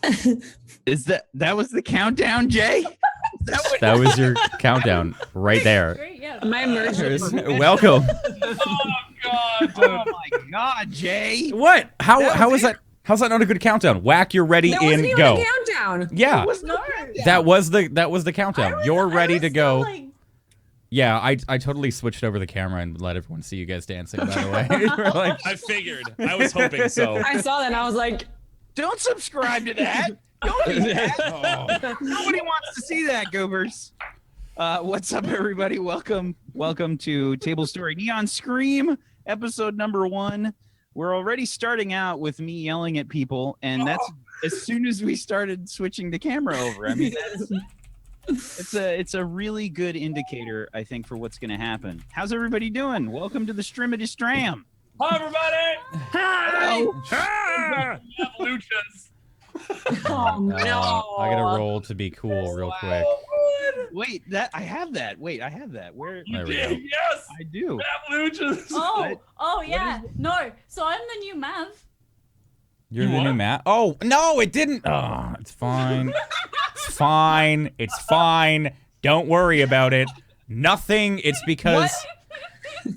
That was the countdown, Jay? That was your countdown right there. Great, yeah. My immersion. Welcome. Oh God! Oh my God, Jay! What? How is that? How's that not a good countdown? Whack, you're ready, That in, wasn't even go. a countdown. Yeah, No. that was the countdown. You're ready to go. Like, Yeah, I totally switched over the camera and let everyone see you guys dancing, by the way. We're like, I figured. I was hoping so. I saw that and I was like, Don't subscribe to that. Don't do that. Nobody wants to see that, goobers. What's up, everybody? Welcome to TableStory Neon Scream, episode number 1. We're already starting out with me yelling at people, and that's as soon as we started switching the camera over. I mean, it's a really good indicator, I think, for what's going to happen. How's everybody doing? Welcome to the Strimity Stram. Hi, everybody. hi. Ah! Luchas. Oh, no. I gotta roll to be cool real quick. Wait, I have that. Where? There we go. Yes. I do. Luchas. oh yeah. No. So I'm the new Mav. You're You the new what? Matt? Oh, no, it didn't. Oh, it's fine. It's fine. It's fine. Don't worry about it. Nothing. It's because...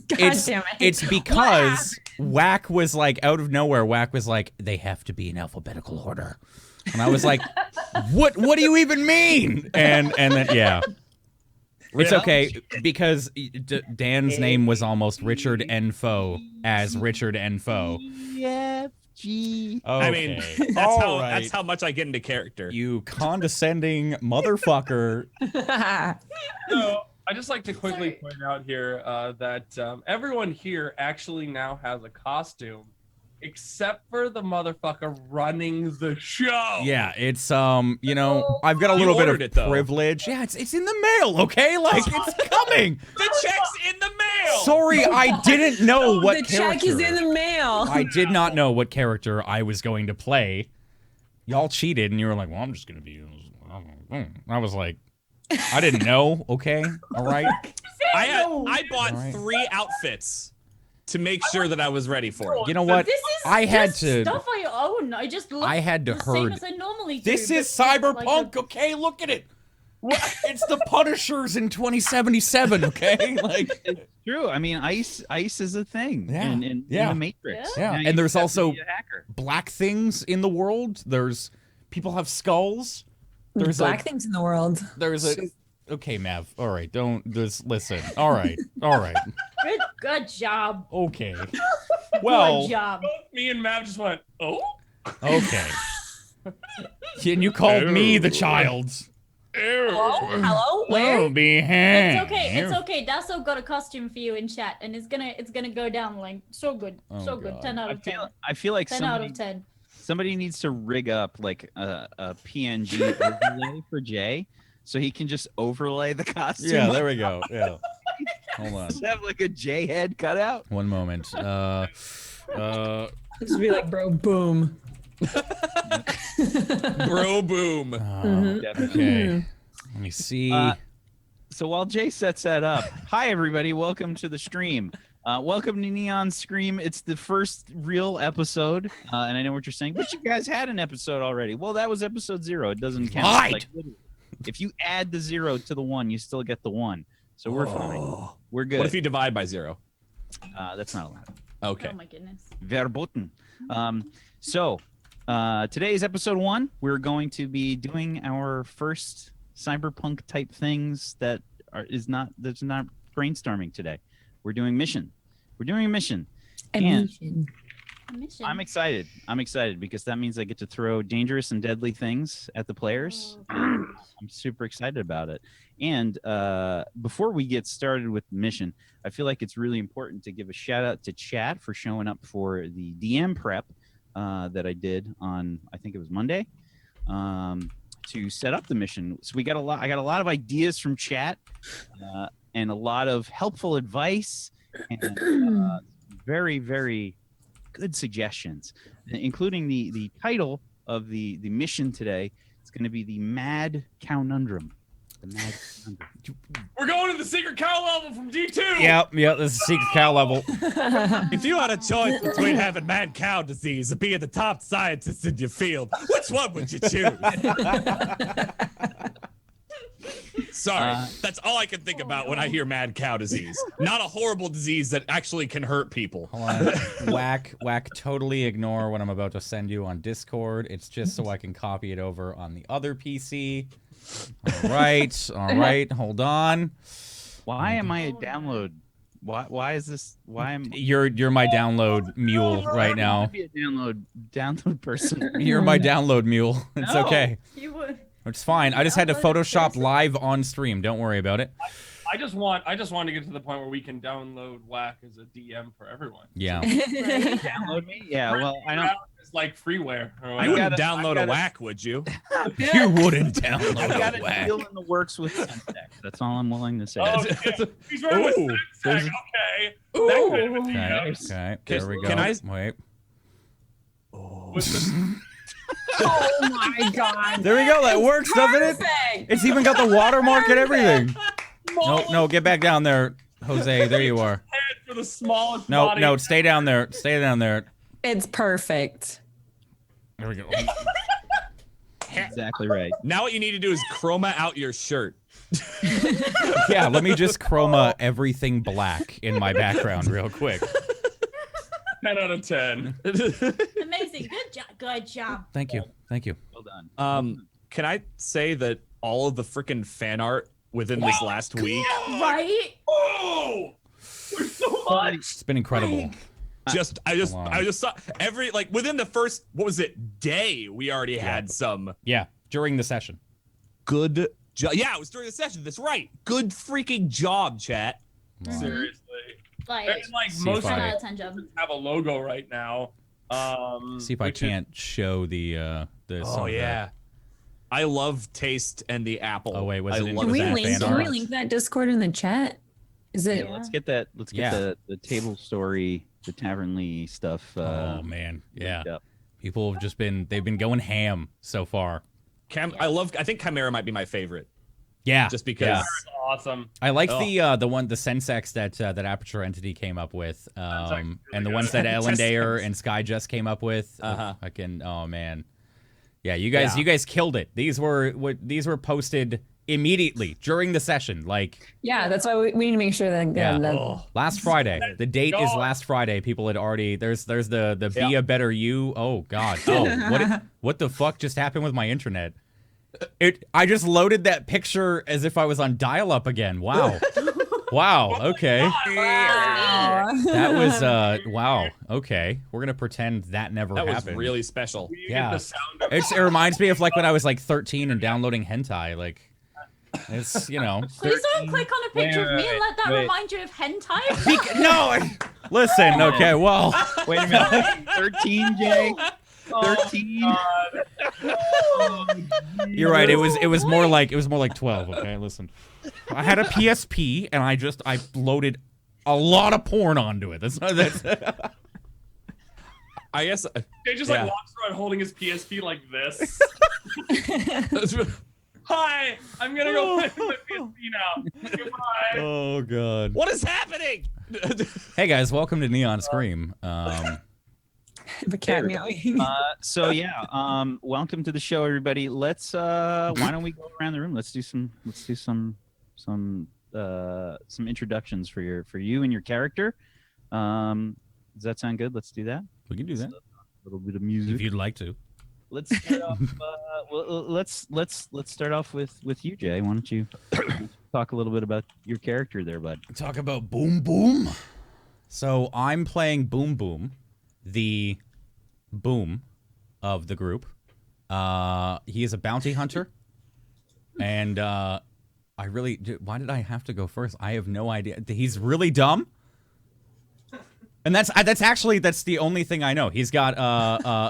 God It's, damn it. it's because Whack was like, out of nowhere, Whack was like, they have to be in alphabetical order. And I was like, what do you even mean? And then, yeah. It's okay, because Dan's name was almost Richard Enfo as Richard Enfo. EFG. I mean, Okay. that's how much I get into character. You condescending motherfucker. So I just like to quickly Sorry. point out here that everyone here actually now has a costume, except for the motherfucker running the show. Yeah, it's you know, I've got a little bit ordered of it, though. privilege. Yeah, it's in the mail, okay? Like, it's coming. The check's in the mail. Sorry, I didn't know what the character. check is in the mail. I did not know what character I was going to play. Y'all cheated, and you were like, well, I'm just going to be... I was like, I didn't know, okay? All right? I bought All right. 3 outfits to make sure that I was ready for it. You know what? This is I had just to... stuff I own. I just look I had to the same herd. as I normally do. This is but cyberpunk, okay? Look at it. It's the Punishers in 2077, okay? Like... True. I mean, ice is a thing Yeah. in Yeah. the Matrix. Yeah, Now you and there's just have to also be a hacker. black things in the world. There's people have skulls. There's Black things in the world. There's a okay, Mav. All right, don't just listen. All right, Good job. okay. Well, Good job. Me and Mav just went, oh? okay. And you called me the child. Hello? Where? Oh, be hanged. It's okay. Dasso got a costume for you in chat, and it's gonna go down like so good, Oh, so good. God. 10 out of 10. I feel like 10 out of 10. somebody needs to rig up like a PNG overlay for Jay, so he can just overlay the costume. Yeah, there we go. Yeah. Hold on. Just have like a J head cut out. One moment. Just be like, bro, boom. Bro boom. Okay. Let me see. So while Jay sets that up, hi everybody, welcome to the stream. Welcome to Neon Scream. It's the first real episode, and I know what you're saying, but you guys had an episode already. Well, that was episode 0. It doesn't count. Right. Like, literally, if you add the 0 to the 1, you still get the 1. So we're fine. We're good. What if you divide by 0? That's not allowed. Okay. Oh my goodness. Verboten. So today's episode 1. We're going to be doing our first cyberpunk type things that's not brainstorming today. We're doing mission. We're doing a mission. And Mission. I'm excited because that means I get to throw dangerous and deadly things at the players. Oh, I'm super excited about it. And before we get started with the mission, I feel like it's really important to give a shout out to chat for showing up for the DM prep that I did on, I think it was Monday, to set up the mission. So I got a lot of ideas from chat and a lot of helpful advice and very, very good suggestions, including the title of the mission today. It's going to be the Mad Conundrum. We're going to the secret cow level from D2. Yep, this is secret cow level. If you had a choice between having mad cow disease and being the top scientist in your field, which one would you choose? Sorry, that's all I can think about when I hear mad cow disease. Not a horrible disease that actually can hurt people. Hold on. Whack, totally ignore what I'm about to send you on Discord. It's just so I can copy it over on the other PC. All right, hold on. Why am I a download? Why is this? Why am You're my download mule right I now. want to be a download person. You're my download mule. It's No. okay. You would. It's fine. I just had to Photoshop live on stream. Don't worry about it. I just want to get to the point where we can download Whack as a DM for everyone. Yeah. Download me? Yeah. Well, I don't. It's like freeware. Or You wouldn't gotta- download I gotta- a whack, would you? You wouldn't I've download got a a whack. deal in the works with Suntex. That's all I'm willing to say. Oh, shit. He's running with Ooh, Syntax. there's Okay. Ooh. That could have been Okay, DMs. okay. There we go. Can I- Wait. With the- Oh my god. There we go. That works, doesn't it? Perfect. It's even got the watermark and everything. No, get back down there, Jose. There you are. head for the smallest No, body. no, stay down there. Stay down there. It's perfect. There we go. Exactly right. Now what you need to do is chroma out your shirt. Yeah, let me just chroma everything black in my background real quick. 10 out of 10. Amazing. Good job. Good job. Thank you. Thank you. Well done. Can I say that all of the freaking fan art within this last week, Right? Oh! There's so much. It's been incredible. I just Wow. saw every, like, within the first, what was it, day, we already had some Yeah, during the session. good job. Yeah, it was during the session. That's right. Good freaking job, chat. Seriously. Like, And like See most if 10 I- out of 10 job. have a logo right now. See if I which is- can't show the some Oh, of the- yeah. I love Taste and the Apple. Oh, wait, was I it in love Can we that link? fan Can we art? link that Discord in the chat? Is it? Yeah, let's get that. Let's get Yeah. the TableStory, the Tavernly stuff. Oh man, yeah. linked up. People have they've been going ham so far. I think Chimera might be my favorite. Yeah, Just because. yeah. Awesome. I like Oh. the Sensex that Aperture Entity came up with, really and the good. ones that Ellendayer Sensex. and Skyjust came up with. Uh-huh. Oh man, yeah, you guys killed it. These were posted immediately during the session, like Yeah, that's why we need to make sure that. Yeah. that last Friday. The date is God. last Friday. People had already there's the Be Yeah. a Better You. Oh God. Oh what the fuck just happened with my internet? I just loaded that picture as if I was on dial-up again. Wow. Wow. Okay. Wow. That was wow. Okay. We're gonna pretend that never That was happened. really special. We Yeah. get the sound of It reminds me of like when I was like 13 and downloading hentai. Like it's Please don't click on a picture of me and let that wait. remind you of hentai. no. Listen. Okay. Well. Wait a minute. 13, Jay. 13. You're right. It was more like 12. Okay, listen. I had a PSP and I loaded a lot of porn onto it. That's I guess. Jay just Yeah. like walks around holding his PSP like this. Hi, I'm gonna go play with my PSP now. Goodbye. Oh god. What is happening? Hey guys, welcome to Neon Scream. The cat meowing. So yeah, welcome to the show, everybody. Let's why don't we go around the room? Let's do some introductions for you and your character. Does that sound good? Let's do that. We can do that A little bit of if music. you'd like to. Let's start off. Let's start off with you, Jay. Why don't you talk a little bit about your character there, bud? Talk about Boom Boom. So I'm playing Boom Boom, the boom of the group. He is a bounty hunter, and why did I have to go first? I have no idea. He's really dumb, and that's the only thing I know. He's got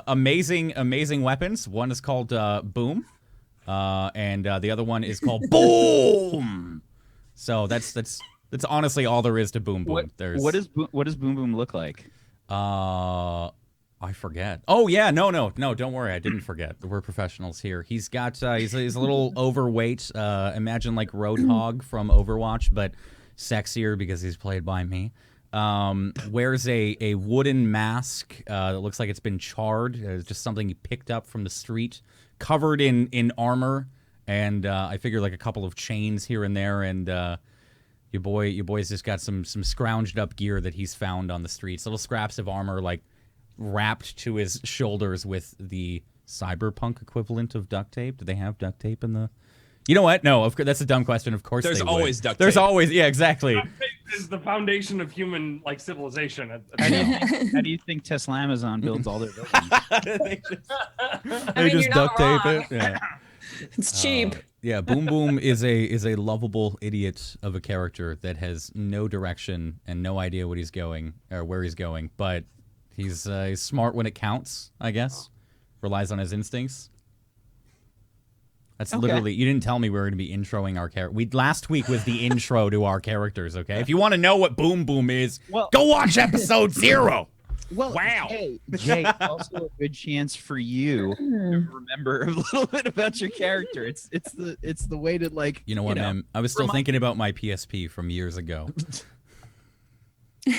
amazing weapons. One is called Boom, and the other one is called Boom. So that's honestly all there is to Boom Boom. What does Boom Boom look like? I forget. Oh yeah, no, don't worry, I didn't forget. We're professionals here. He's got he's a little overweight. Imagine like Roadhog from Overwatch, but sexier because he's played by me. Wears a wooden mask that looks like it's been charred. It's just something he picked up from the street, covered in armor, and I figure like a couple of chains here and there, and your boy's just got some scrounged up gear that he's found on the streets. Little scraps of armor like wrapped to his shoulders with the cyberpunk equivalent of duct tape. Do they have duct tape in the... You know what? No, of course, that's a dumb question. Of course There's they always would. duct There's tape. always, yeah, exactly. Duct tape is the foundation of human like civilization. How do you think Tesla Amazon builds all their buildings? They just, I mean, you're not duct tape wrong. it. Yeah. It's cheap. Yeah, Boom Boom is a lovable idiot of a character that has no direction and no idea what he's going or where he's going, but he's smart when it counts, I guess. Relies on his instincts. That's literally, you didn't tell me we were going to be introing our character. Last week was the intro to our characters, okay? If you want to know what Boom Boom is, go watch episode 0. Well, Wow. Jay, also a good chance for you to remember a little bit about your character. It's the way to like. You know what, man? I was still thinking about my PSP from years ago. And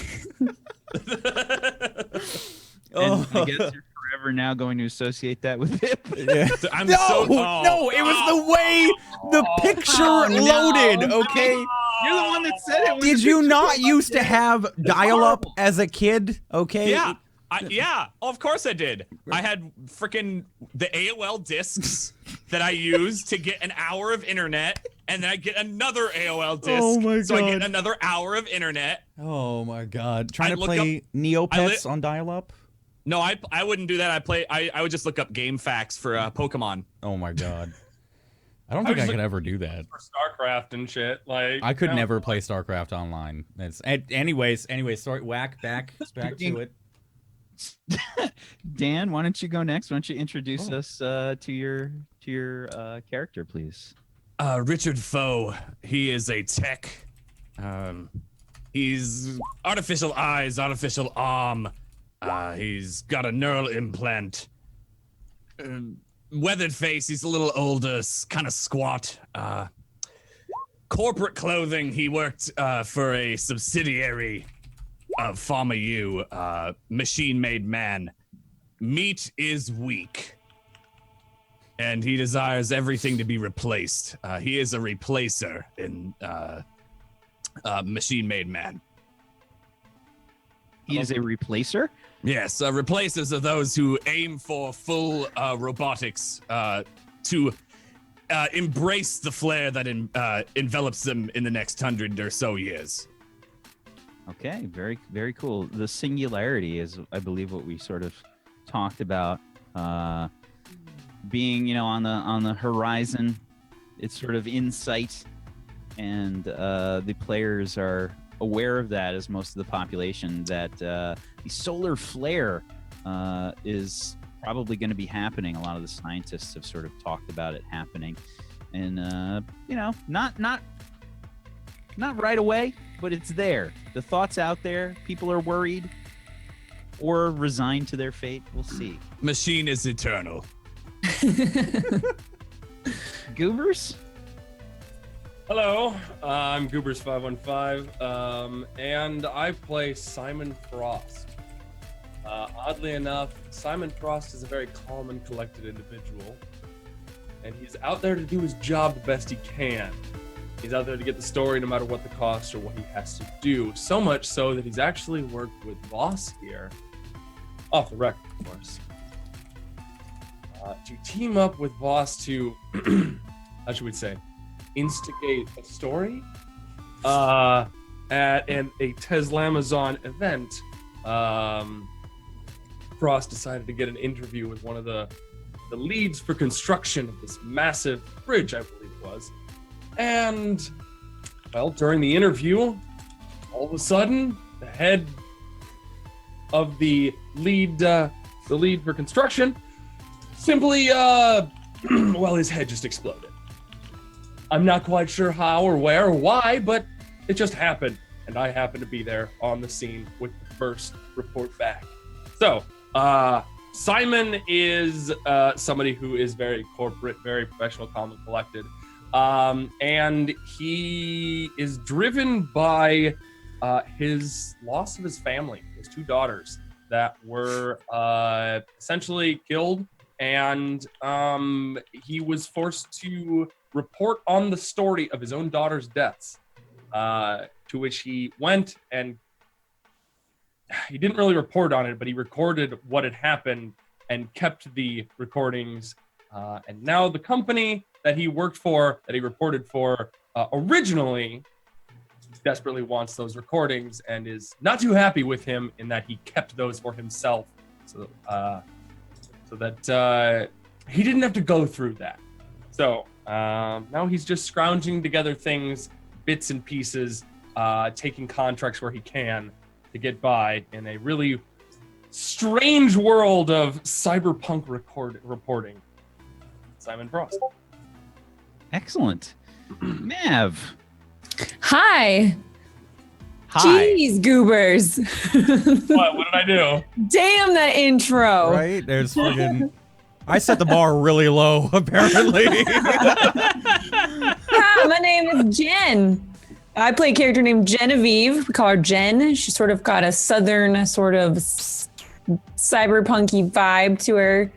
I guess you're forever now going to associate that with Pip. Yeah. I'm No, so no, it was the way the picture loaded, okay? You're the one that said it. when Did the you picture not was used to up. have dial-up as a kid, okay? Yeah. Yeah, of course I did. I had freaking the AOL discs that I used to get an hour of internet, and then I get another AOL disc, Oh my so I get God. another hour of internet. Oh my God. Trying I'd to look play Neopets on dial-up? No, I wouldn't do that. I would just look up game facts for Pokemon. Oh my God. I don't think I was could ever do that. For StarCraft and shit. Like I could no. never play StarCraft online. Anyways, sorry, back to it. Dan, why don't you go next? Why don't you introduce us to your character, please? Richard Foe. He is a tech. He's artificial eyes, artificial arm. He's got a neural implant. Weathered face. He's a little older, kind of squat. Corporate clothing. He worked for a subsidiary of Farmer U, machine-made man. Meat is weak. And he desires everything to be replaced. He is a replacer in machine-made man. He is a replacer. Yes, replacers are those who aim for full robotics to embrace the flare that envelops them in the next 100 or so years. Okay, very, very cool. The singularity is, I believe, what we sort of talked about being, on the horizon. It's sort of in sight, and the players are aware of that, as most of the population, that the solar flare is probably going to be happening. A lot of the scientists have sort of talked about it happening, and not right away, but it's there. The thought's out there. People are worried or resigned to their fate. We'll see. Machine is eternal. Goobers? Hello, I'm Goobers515, and I play Simon Frost. Oddly enough, Simon Frost is a very calm and collected individual, and he's out there to do his job the best he can. He's out there to get the story no matter what the cost or what he has to do, so much so that he's actually worked with Voss here, off the record, of course, to team up with Voss to, how should we say, instigate a story at a Tesla Amazon event. Frost decided to get an interview with one of the leads for construction of this massive bridge, I believe it was. And, well, during the interview, all of a sudden, the head of the lead for construction simply, well, his head just exploded. I'm not quite sure how or where or why, but it just happened. And I happened to be there on the scene with the first report back. So, Simon is somebody who is very corporate, very professional, calm and collected. And he is driven by his loss of his family, his 2 daughters that were essentially killed. And he was forced to report on the story of his own daughter's deaths, to which he went, and he didn't really report on it, but he recorded what had happened and kept the recordings. And now the company that he worked for, that he reported for originally, desperately wants those recordings and is not too happy with him in that he kept those for himself, so that he didn't have to go through that. So now he's just scrounging together things, bits and pieces, taking contracts where he can to get by in a really strange world of cyberpunk reporting. Simon Frost. Excellent. Mav. Hi. Hi. Jeez, goobers. What did I do? Damn that intro. Right? There's fucking. I set the bar really low, apparently. Hi, my name is Jen. I play a character named Genevieve. We call her Jen. She's sort of got a southern sort of cyberpunky vibe to her.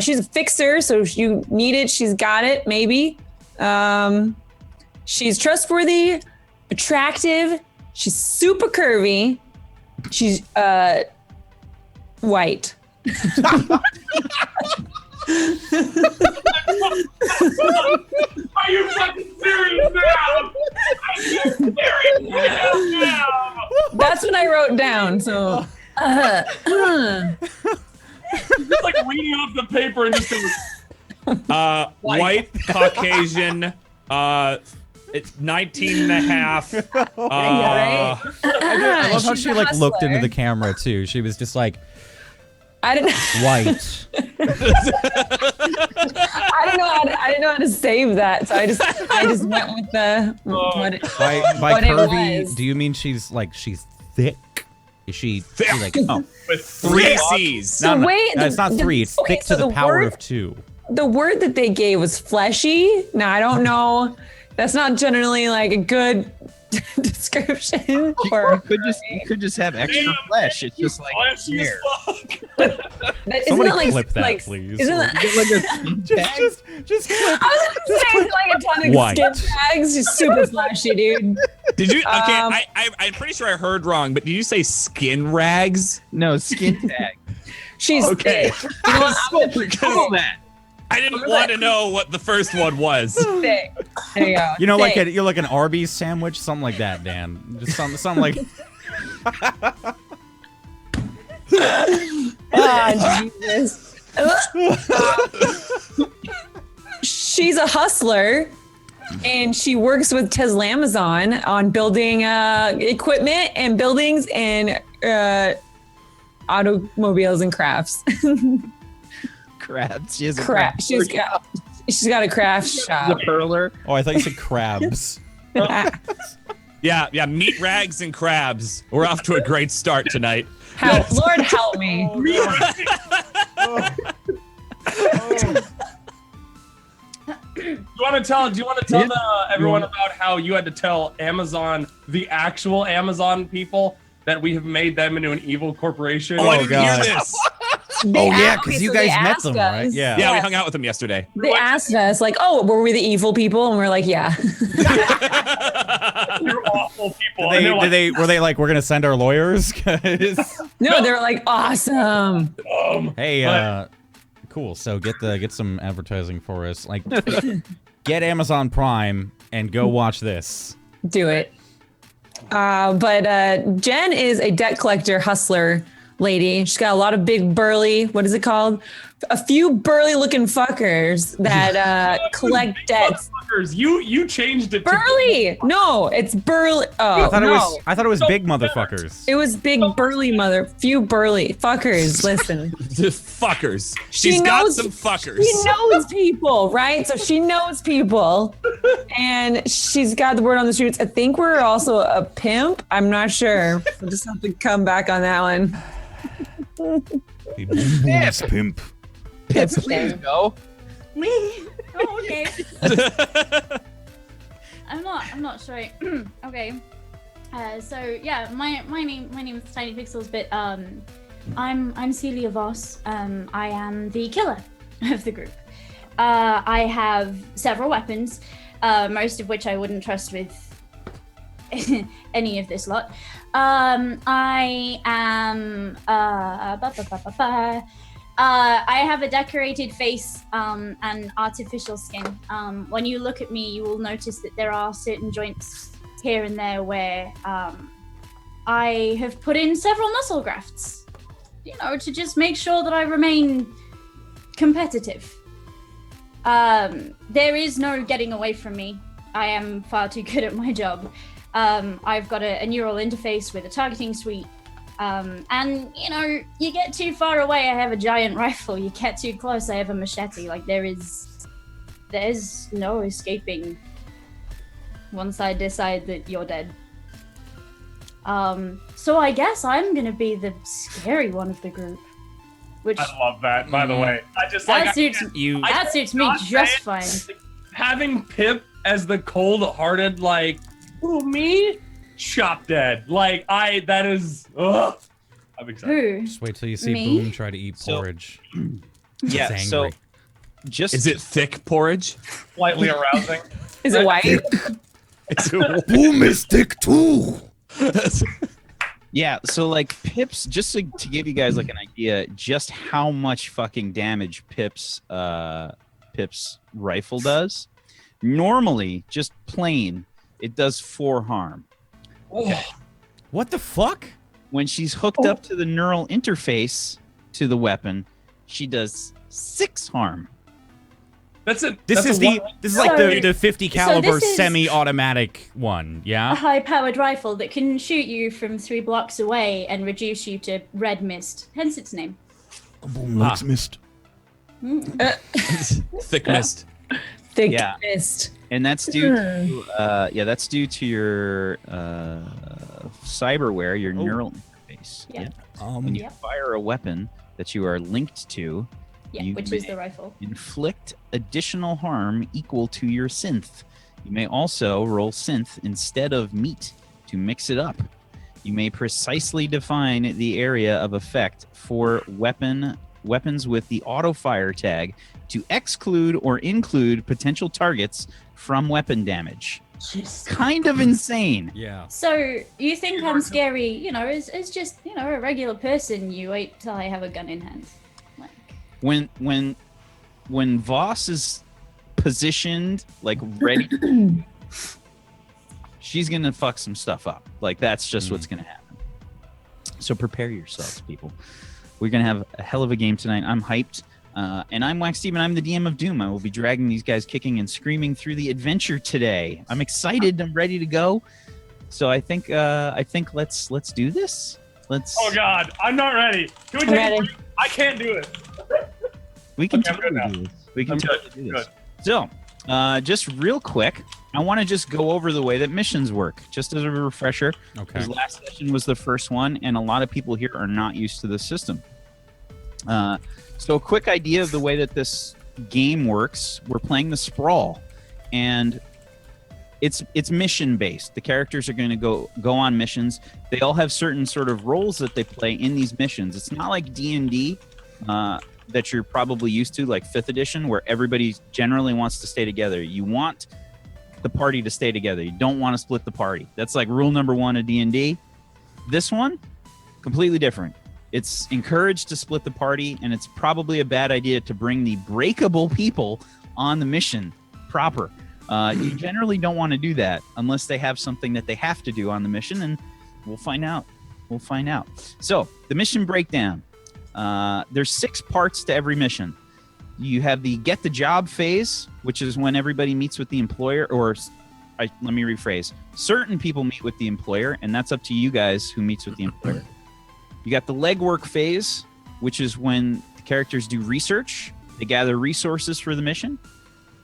She's a fixer, so if you need it, she's got it, maybe. She's trustworthy, attractive. She's super curvy. She's white. Are you fucking serious now? Are you serious now? That's what I wrote down. So, Just like reading off the paper and just White, Caucasian, it's 19 and a half. right? I love how She's she a like looked into hustler. the camera too. She was just like I didn't. white. I didn't know how to save that, so I just went with the what it, By what it curvy, was. do you mean she's thick? Is she like oh With 3 C's. So no, wait, no, it's not 3. It's okay, thick so to the the power word- of 2. The word that they gave was fleshy. Now I don't know. That's not generally like a good description. Or You could just have extra flesh. It's just like flashy as hair. fuck. isn't Somebody that like clip that, like, please. Isn't that, Get like a skin tag. Just clip. I was gonna say like a ton of White. skin tags. Just super flashy, dude. Did you? Okay, Um, I'm pretty sure I heard wrong, but did you say skin rags? No, skin tag. She's Okay. thick. You know what? I'm gonna Google that. I didn't want to know what the first one was. thick. There you go. You know, like Thick. you're like an Arby's sandwich, something like that, Dan. Just something like. Oh, Jesus. She's a hustler, and she works with Tesla Amazon on building equipment and buildings and automobiles and crafts. Crabs. She has a Craft. She's got a craft the shop. perler. Oh, I thought you said crabs. Yeah, meat rags and crabs. We're off to a great start tonight. Lord help me. Do you want to tell everyone about how you had to tell Amazon, the actual Amazon people, that we have made them into an evil corporation? Oh, I Oh, didn't God. hear this. Oh yeah, because you guys met them, right? Yeah. Yeah, we hung out with them yesterday. They asked us, like, oh, were we the evil people? And we're like, yeah. You're awful people. Were they like, we're gonna send our lawyers? 'Cause- No, they were like, awesome. hey, cool. So get some advertising for us. Like, get Amazon Prime and go watch this. Do it. But Jen is a debt collector hustler lady. She's got a lot of big burly, what is it called? A few burly looking fuckers that collect debts. You changed it. Burly! No, it's burly. Oh, I thought no. it was big motherfuckers. It was big burly few burly fuckers. Listen. Just fuckers. She She's got knows- some fuckers. She knows people, right? So she knows people, and she's got the word on the streets. I think we're also a pimp. I'm not sure. We'll just have to come back on that one. Hey, boom, boom's pimp. Pip, please go. Me? Oh, okay. I'm not sure. Okay. So yeah, my name is Tiny Pixels, but I'm Celia Voss. I am the killer of the group. I have several weapons, most of which I wouldn't trust with any of this lot. I am I have a decorated face and artificial skin. When you look at me, you will notice that there are certain joints here and there where I have put in several muscle grafts, to just make sure that I remain competitive. There is no getting away from me. I am far too good at my job. I've got a neural interface with a targeting suite. And you get too far away, I have a giant rifle. You get too close, I have a machete. Like there's no escaping once I decide that you're dead. So I guess I'm gonna be the scary one of the group. Which I love that, by the way. I just that suits me not just saying- fine. Having Pip as the cold-hearted, like, who, me? Chop dead. Like, that is, ugh. I'm excited. Who? Just wait till you see Me? Boom try to eat porridge. Yeah, He's so angry. just Is it thick porridge? Slightly arousing. Is it white? Boom is thick too. yeah, so like Pip's just to give you guys like an idea just how much fucking damage Pip's rifle does. Normally, just plain, it does 4 harm. Oh, What the fuck? When she's hooked up to the neural interface to the weapon, she does 6 harm. that's it. This is like So- the 50 caliber this is- semi-automatic one, A yeah? high-powered rifle that can shoot you from 3 blocks away and reduce you to red mist, hence its name. Boom likes mist. Thick mist. Thick Yeah. fist. And that's due to that's due to your cyberware, your neural interface. Yeah. When you Yep. fire a weapon that you are linked to, Yeah, You which is may- the rifle. inflict additional harm equal to your synth. You may also roll synth instead of meat to mix it up. You may precisely define the area of effect for weapons with the auto fire tag to exclude or include potential targets from weapon damage. Kind of insane. Yeah. So you think I'm scary, as just, a regular person. You wait till I have a gun in hand. Like, When Voss is positioned like ready, she's gonna fuck some stuff up. Like that's just what's gonna happen. So prepare yourselves, people. We're gonna have a hell of a game tonight. I'm hyped. And I'm Wax Steven. I'm the DM of Doom. I will be dragging these guys kicking and screaming through the adventure today. I'm excited. I'm ready to go. So I think let's do this. Let's. Oh God, I'm not ready. Can we I'm take ready. a break? I can't do it. We can Okay, I'm good totally do this. We can I'm totally good, do this. So, just real quick, I want to just go over the way that missions work, just as a refresher. Okay. Because last session was the first one, and a lot of people here are not used to the system. So a quick idea of the way that this game works. We're playing the Sprawl, and it's mission based. The characters are going to go on missions. They all have certain sort of roles that they play in these missions. It's not like D&D that you're probably used to, like 5th edition, where everybody generally wants to stay together. You want the party to stay together. You don't want to split the party. That's like rule number 1 of D&D. This one, completely different. It's encouraged to split the party, and it's probably a bad idea to bring the breakable people on the mission proper. You generally don't want to do that unless they have something that they have to do on the mission, and we'll find out. So, the mission breakdown. There's 6 parts to every mission. You have the get the job phase, which is when everybody meets with the employer, let me rephrase. Certain people meet with the employer, and that's up to you guys who meets with the employer. You got the legwork phase, which is when the characters do research. They gather resources for the mission.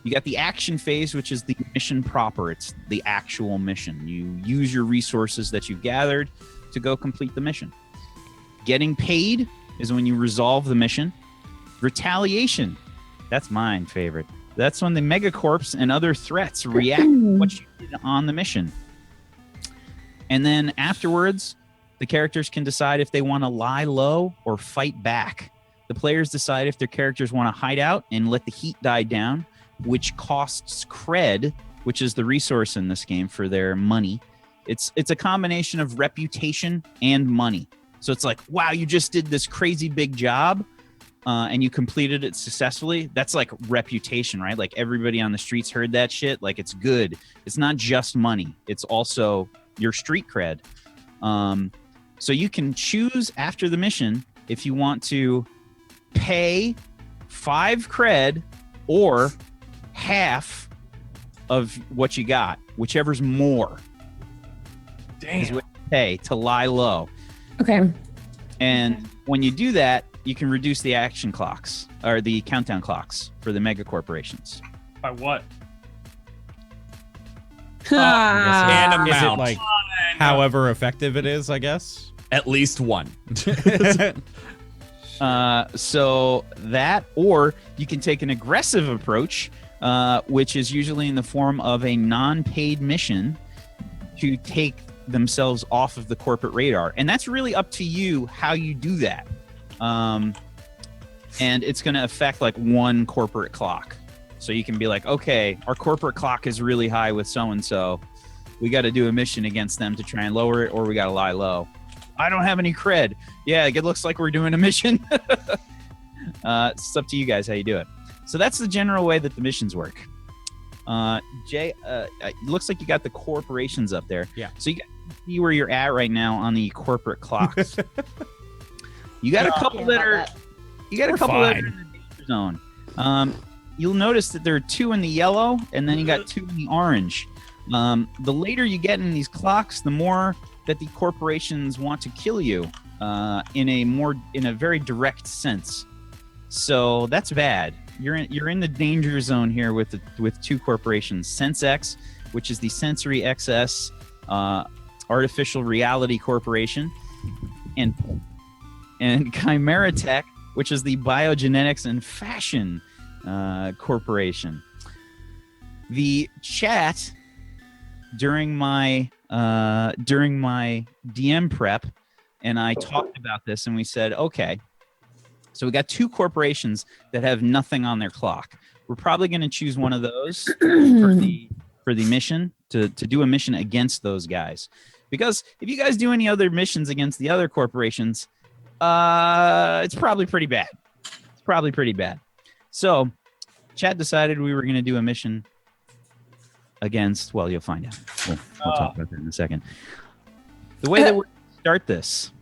You got the action phase, which is the mission proper. It's the actual mission. You use your resources that you've gathered to go complete the mission. Getting paid is when you resolve the mission. Retaliation, that's my favorite. That's when the megacorps and other threats react to what you did on the mission. And then afterwards, the characters can decide if they want to lie low or fight back. The players decide if their characters want to hide out and let the heat die down, which costs cred, which is the resource in this game for their money. It's a combination of reputation and money. So it's like, wow, you just did this crazy big job and you completed it successfully. That's like reputation, right? Like everybody on the streets heard that shit. Like it's good. It's not just money. It's also your street cred. So you can choose after the mission if you want to pay 5 cred or half of what you got, whichever's more. Damn. Is what you pay to lie low. Okay. And when you do that, you can reduce the action clocks or the countdown clocks for the mega corporations. By what? And Is it amount. like however effective it is, I guess? At least one. So that, or you can take an aggressive approach, which is usually in the form of a non-paid mission to take themselves off of the corporate radar. And that's really up to you how you do that. And it's going to affect like one corporate clock. So you can be like, okay, our corporate clock is really high with so-and-so. We got to do a mission against them to try and lower it, or we got to lie low. I don't have any cred. Yeah, it looks like we're doing a mission. It's up to you guys how you do it. So that's the general way that the missions work. Jay, it looks like you got the corporations up there. Yeah. So you got to see where you're at right now on the corporate clocks. You got a couple that are. You got a couple that are in the danger zone. You'll notice that there are 2 in the yellow, and then you got 2 in the orange. The later you get in these clocks, the more that the corporations want to kill you in a very direct sense. So that's bad. You're in the danger zone here with 2 corporations: SenseX, which is the Sensory XS Artificial Reality Corporation, and Chimera Tech, which is the Biogenetics and Fashion Corporation. The chat during my DM prep, and I talked about this, and we said, okay, so we got 2 corporations that have nothing on their clock. We're probably going to choose one of those for the mission to do a mission against those guys, because if you guys do any other missions against the other corporations, it's probably pretty bad. So Chad decided we were going to do a mission against, well, you'll find out. We'll talk about that in a second. The way that we're going to start this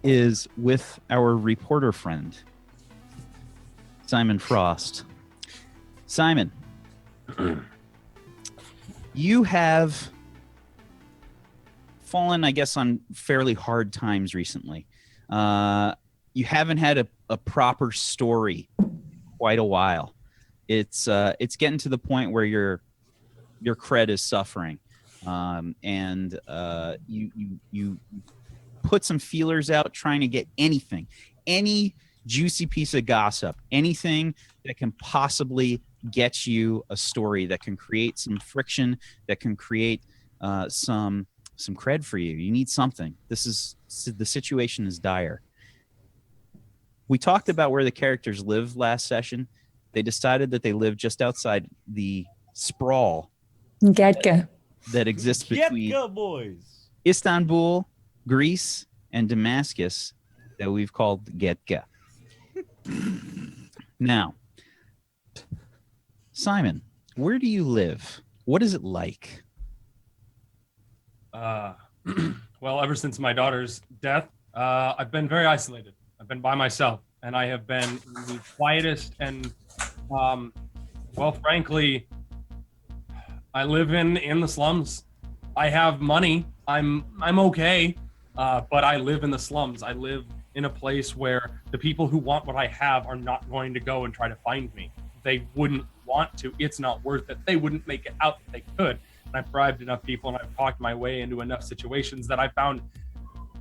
is with our reporter friend, Simon Frost. Simon, you have fallen, I guess, on fairly hard times recently. You haven't had a proper story in quite a while. It's getting to the point where your cred is suffering, and you put some feelers out trying to get any juicy piece of gossip, anything that can possibly get you a story that can create some friction, that can create some cred for you. You need something. The situation is dire. We talked about where the characters live last session. They decided that they live just outside the sprawl that exists between Istanbul, Greece, and Damascus, that we've called Getka. Now, Simon, where do you live? What is it like? Well, ever since my daughter's death, I've been very isolated. I've been by myself, and I have been the quietest and, well, frankly, I live in the slums. I have money. I'm okay, but I live in the slums. I live in a place where the people who want what I have are not going to go and try to find me. They wouldn't want to. It's not worth it. They wouldn't make it out if they could. And I've bribed enough people, and I've talked my way into enough situations that I found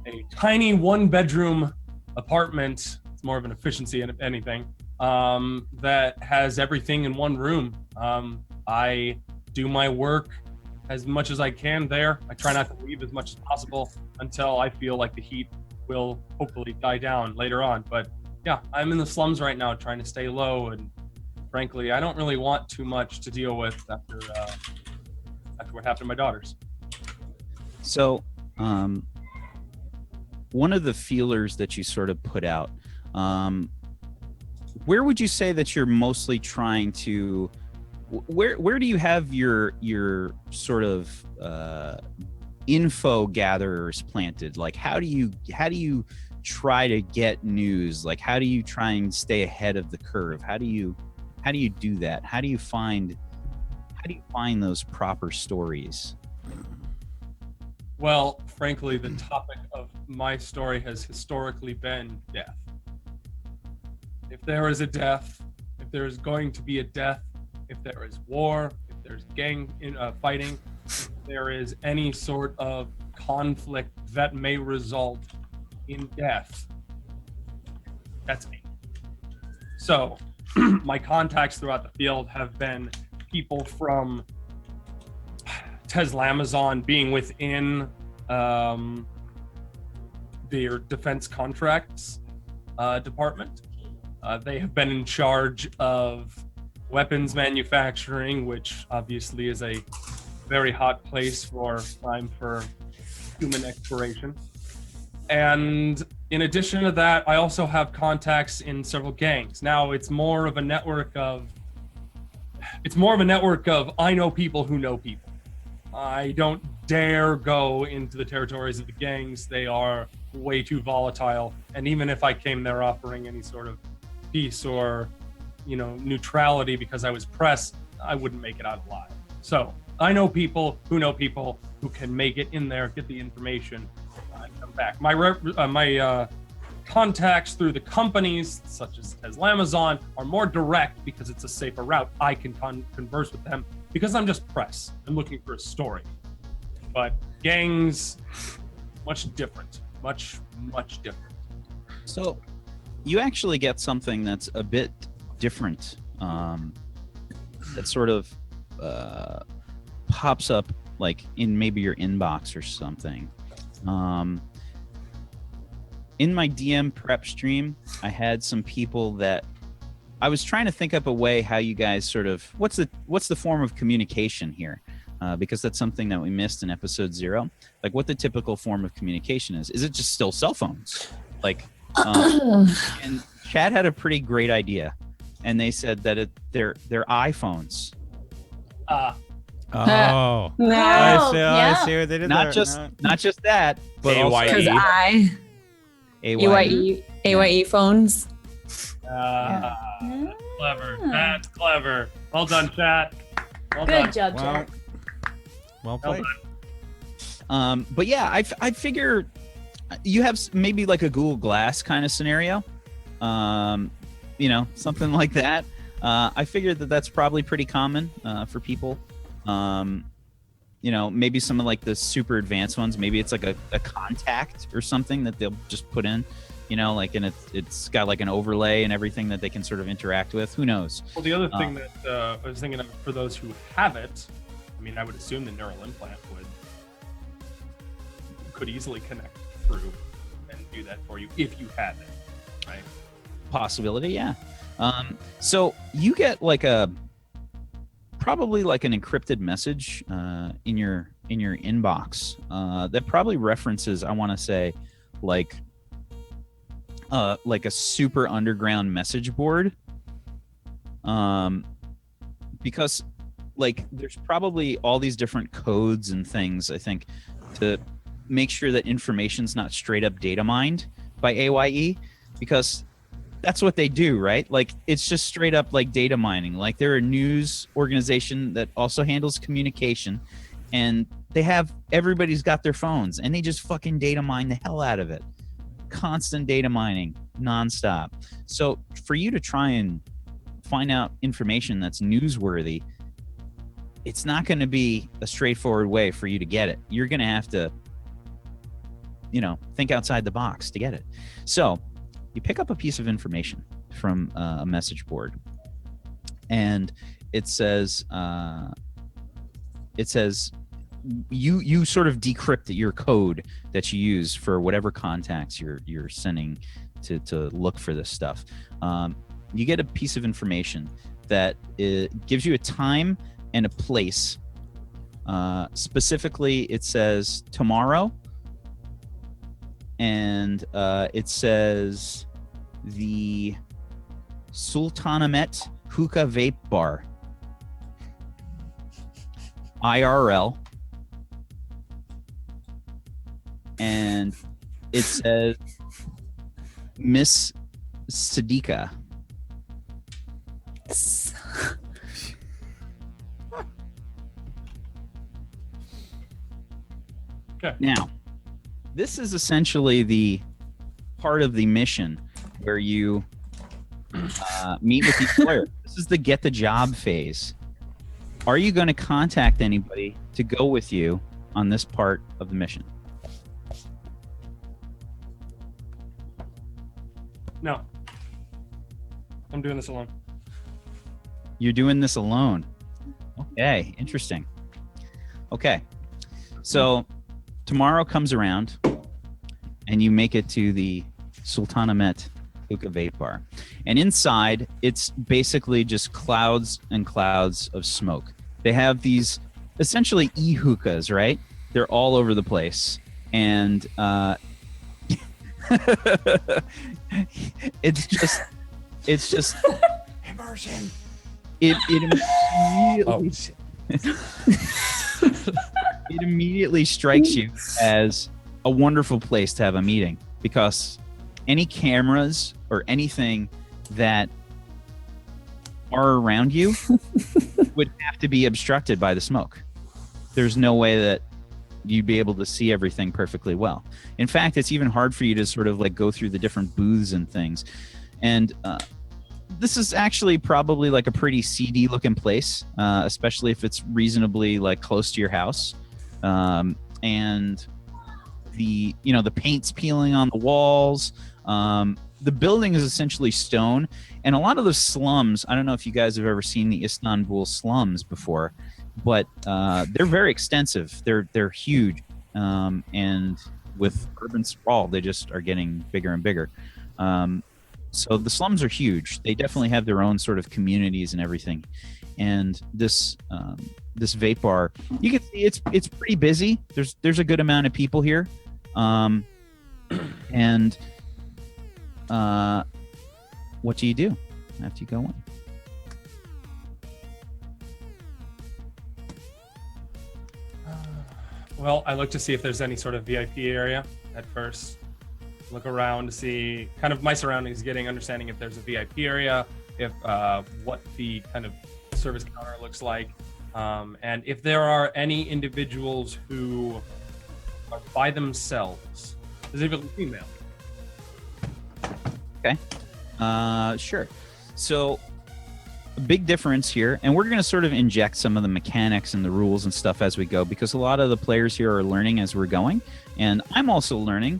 a tiny 1-bedroom apartment. It's more of an efficiency than anything. That has everything in one room. I do my work as much as I can there. I try not to leave as much as possible until I feel like the heat will hopefully die down later on. But yeah, I'm in the slums right now trying to stay low, and frankly, I don't really want too much to deal with after what happened to my daughters. So, one of the feelers that you sort of put out, where would you say that you're mostly trying to, where do you have your sort of info gatherers planted? Like, how do you try to get news? Like, how do you try and stay ahead of the curve? How do you do that? How do you find those proper stories? Well, frankly, the topic of my story has historically been death. If there is a death, if there is going to be a death, if there is war, if there's gang fighting, if there is any sort of conflict that may result in death, that's me. So my contacts throughout the field have been people from Tesla, Amazon being within their defense contracts department. They have been in charge of weapons manufacturing, which obviously is a very hot place for human exploration. And in addition to that, I also have contacts in several gangs. Now it's more of a network of I know people who know people. I don't dare go into the territories of the gangs. They are way too volatile. And even if I came there offering any sort of peace or, neutrality because I was pressed, I wouldn't make it out alive. So I know people who can make it in there, get the information, and come back. My contacts through the companies, such as Tesla, Amazon, are more direct because it's a safer route. I can converse with them because I'm just press. I'm looking for a story. But gangs, much different. Much different. So you actually get something that's a bit different, that sort of pops up like in maybe your inbox or something. In my DM prep stream, I had some people that I was trying to think up a way how you guys sort of, what's the form of communication here? Because that's something that we missed in episode 0. Like, what the typical form of communication is. Is it just still cell phones? Like, and Chad had a pretty great idea, and they said that they're iPhones. Oh, No. I see what they did Not there. just that, but also Because AYE phones. Clever. That's clever. Well done, chat. Well Good done. job, Jack. Well played. But yeah, I figure you have maybe like a Google Glass kind of scenario, something like that. I figured that's probably pretty common for people. Maybe some of like the super advanced ones, maybe it's like a contact or something that they'll just put in, and it's got like an overlay and everything that they can sort of interact with. Who knows? Well, the other thing that I was thinking of for those who have it, I would assume the neural implant could easily connect through and do that for you if you had it, right? Possibility, yeah. So you get like probably like an encrypted message in your inbox that probably references, I want to say, like a super underground message board, because like there's probably all these different codes and things, I think, to make sure that information's not straight up data mined by AYE, because that's what they do, right? Like, it's just straight up like data mining. Like, they're a news organization that also handles communication, and everybody's got their phones, and they just fucking data mine the hell out of it. Constant data mining, nonstop. So for you to try and find out information that's newsworthy, it's not going to be a straightforward way for you to get it. You're going to have to think outside the box to get it. So you pick up a piece of information from a message board, and it says you sort of decrypt your code that you use for whatever contacts you're sending to look for this stuff. You get a piece of information that gives you a time and a place. Specifically, it says tomorrow, and it says the Sultanamet Hookah Vape Bar, IRL, and it says Miss Siddiqa. Okay. Now, this is essentially the part of the mission where you meet with the employer. This is the get the job phase. Are you going to contact anybody to go with you on this part of the mission? No. I'm doing this alone. You're doing this alone. Okay, interesting. Okay, so tomorrow comes around and you make it to the Sultanamet Hookah Vape Bar. And inside, it's basically just clouds and clouds of smoke. They have these essentially e-hookahs, right? They're all over the place. And it's just Immersion. it immediately it immediately strikes you as a wonderful place to have a meeting, because any cameras or anything that are around you would have to be obstructed by the smoke. There's no way that you'd be able to see everything perfectly well. In fact, it's even hard for you to sort of like go through the different booths and things. And this is actually probably like a pretty seedy looking place, especially if it's reasonably like close to your house. And the paint's peeling on the walls. The building is essentially stone, and a lot of the slums, I don't know if you guys have ever seen the Istanbul slums before, but they're very extensive. They're huge, and with urban sprawl, they just are getting bigger and bigger. So the slums are huge. They definitely have their own sort of communities and everything. And this vape bar, you can see it's pretty busy. There's a good amount of people here, and what do you do after you go in? Well, I look to see if there's any sort of VIP area at first. Look around to see kind of my surroundings, getting understanding if there's a VIP area, if what the kind of service counter looks like, and if there are any individuals who are by themselves, specifically female. Okay. Sure. So a big difference here, and we're going to sort of inject some of the mechanics and the rules and stuff as we go, because a lot of the players here are learning as we're going, and I'm also learning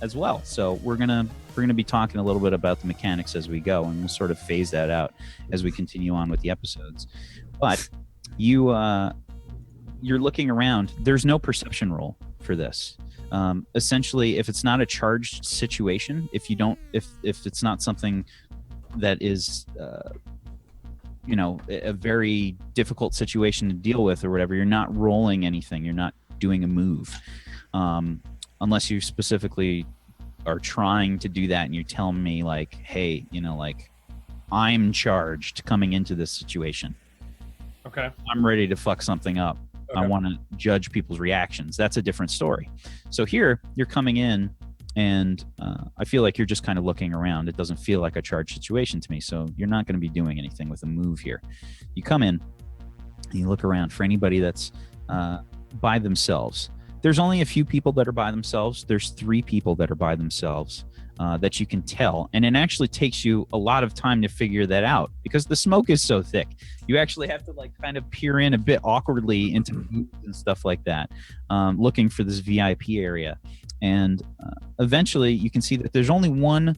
as well. So we're gonna be talking a little bit about the mechanics as we go, and we'll sort of phase that out as we continue on with the episodes. But you're looking around. There's no perception roll for this. Essentially, if it's not a charged situation, if it's not something that is a very difficult situation to deal with or whatever, you're not rolling anything, you're not doing a move, unless you specifically are trying to do that and you tell me like, hey, I'm charged coming into this situation. Okay. I'm ready to fuck something up. Okay. I want to judge people's reactions. That's a different story. So here you're coming in, and I feel like you're just kind of looking around. It doesn't feel like a charged situation to me. So you're not going to be doing anything with a move here. You come in and you look around for anybody that's by themselves. There's only a few people that are by themselves. There's 3 people that are by themselves that you can tell. And it actually takes you a lot of time to figure that out because the smoke is so thick. You actually have to like kind of peer in a bit awkwardly into booths and stuff like that, looking for this VIP area. and eventually you can see that there's only one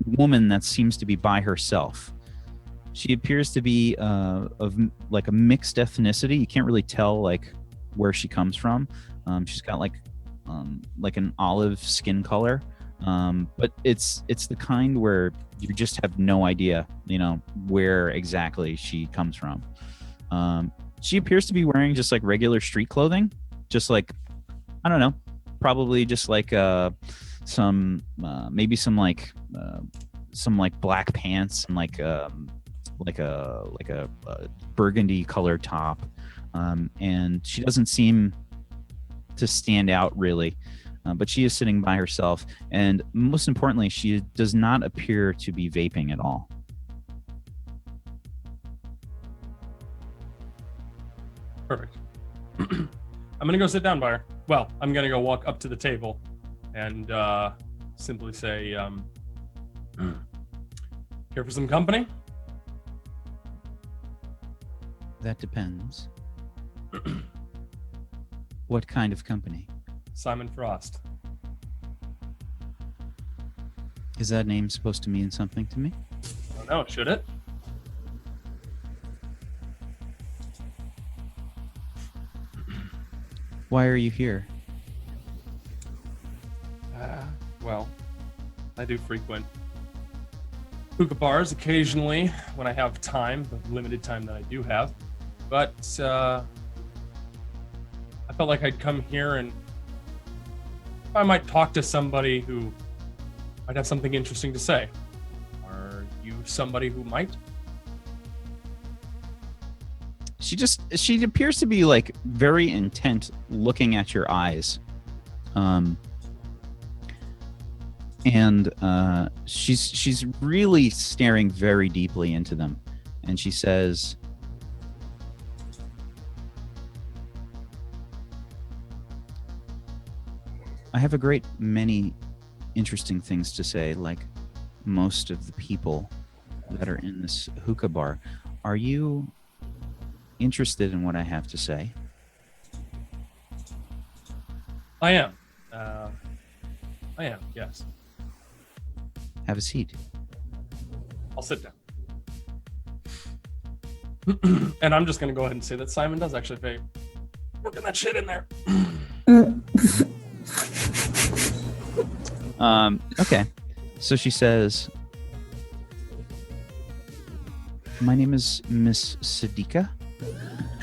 woman that seems to be by herself. She appears to be of like a mixed ethnicity. You can't really tell like where she comes from. She's got like an olive skin color, but it's the kind where you just have no idea, where exactly she comes from. She appears to be wearing just like regular street clothing, just like, I don't know, probably just like some black pants and like a burgundy colored top, and she doesn't seem to stand out really, but she is sitting by herself, and most importantly, she does not appear to be vaping at all. Perfect. I'm gonna go sit down by her. Well, I'm gonna go walk up to the table and simply say, "Here for some company?" That depends. What kind of company? Simon Frost. Is that name supposed to mean something to me? I don't know. Should it? Why are you here? Well, I do frequent hookah bars occasionally when I have time, the limited time that I do have. But I felt like I'd come here and I might talk to somebody who might have something interesting to say. Are you somebody who might? She appears to be like very intent looking at your eyes. And she's really staring very deeply into them. And she says, I have a great many interesting things to say, like most of the people that are in this hookah bar. Are you interested in what I have to say? I am. I am, yes. Have a seat. I'll sit down. And I'm just going to go ahead and say that Simon does actually vape. Working that shit in there. Okay. So she says, my name is Miss Siddiqa.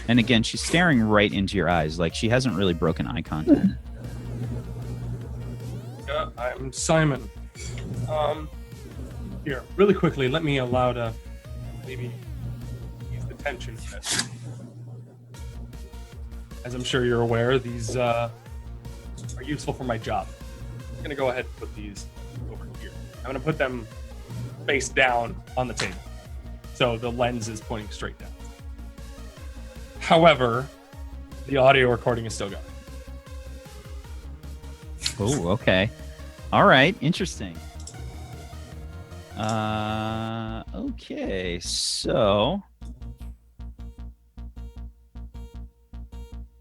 And again, she's staring right into your eyes, like she hasn't really broken eye contact. I'm Simon. Here, really quickly, let me allow to maybe ease the tension a bit. As I'm sure you're aware, these are useful for my job. I'm gonna go ahead and put these over here. I'm gonna put them face down on the table, so the lens is pointing straight down. However, the audio recording is still going. Oh, okay. All right, interesting. Okay, so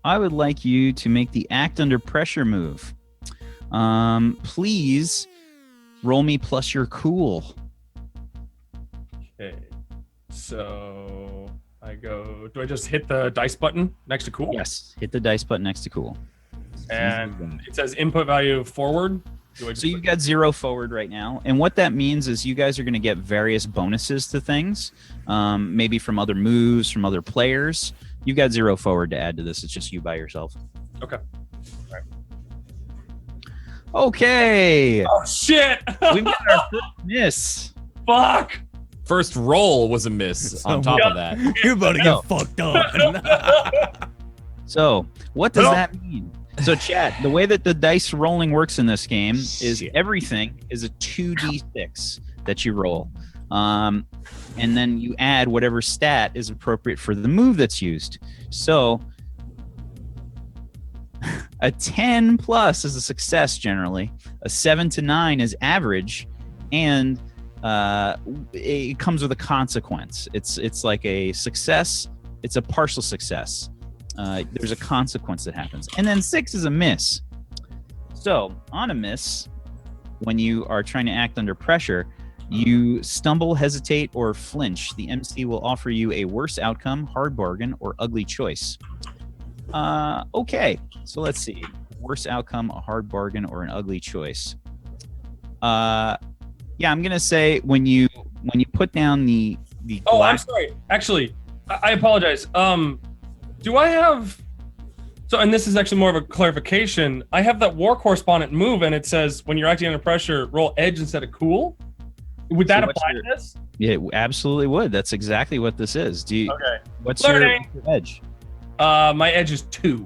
I would like you to make the act under pressure move. Please roll me plus your cool. Okay, so I go. Do I just hit the dice button next to cool? Yes, hit the dice button next to cool. And it says input value forward. So you've got 0 forward right now, and what that means is you guys are going to get various bonuses to things, maybe from other moves, from other players. You've got 0 forward to add to this. It's just you by yourself. Okay. All right. Okay. Oh shit! We've got our first miss. Fuck. First roll was a miss. On top of that, You're about to No. get fucked up. So what does that mean? So chat, the way that the dice rolling works in this game is Shit. everything is a 2d6 that you roll. And then you add whatever stat is appropriate for the move that's used. So a 10 plus is a success generally. A 7 to 9 is average, and it comes with a consequence. It's like a success. It's a partial success. There's a consequence that happens, and then 6 is a miss. So on a miss, when you are trying to act under pressure, you stumble, hesitate, or flinch. The MC will offer you a worse outcome, hard bargain, or ugly choice. Okay, so let's see. Worse outcome, a hard bargain, or an ugly choice. Yeah, I'm gonna say when you put down the Oh, I'm glass. sorry. Actually, I apologize. Do I have? So, and this is actually more of a clarification. I have that war correspondent move, and it says when you're acting under pressure, roll edge instead of cool. Would that So what's apply your- to this? Yeah, it absolutely would. That's exactly what this is. Do you? Okay. What's Learning. your edge? My edge is 2.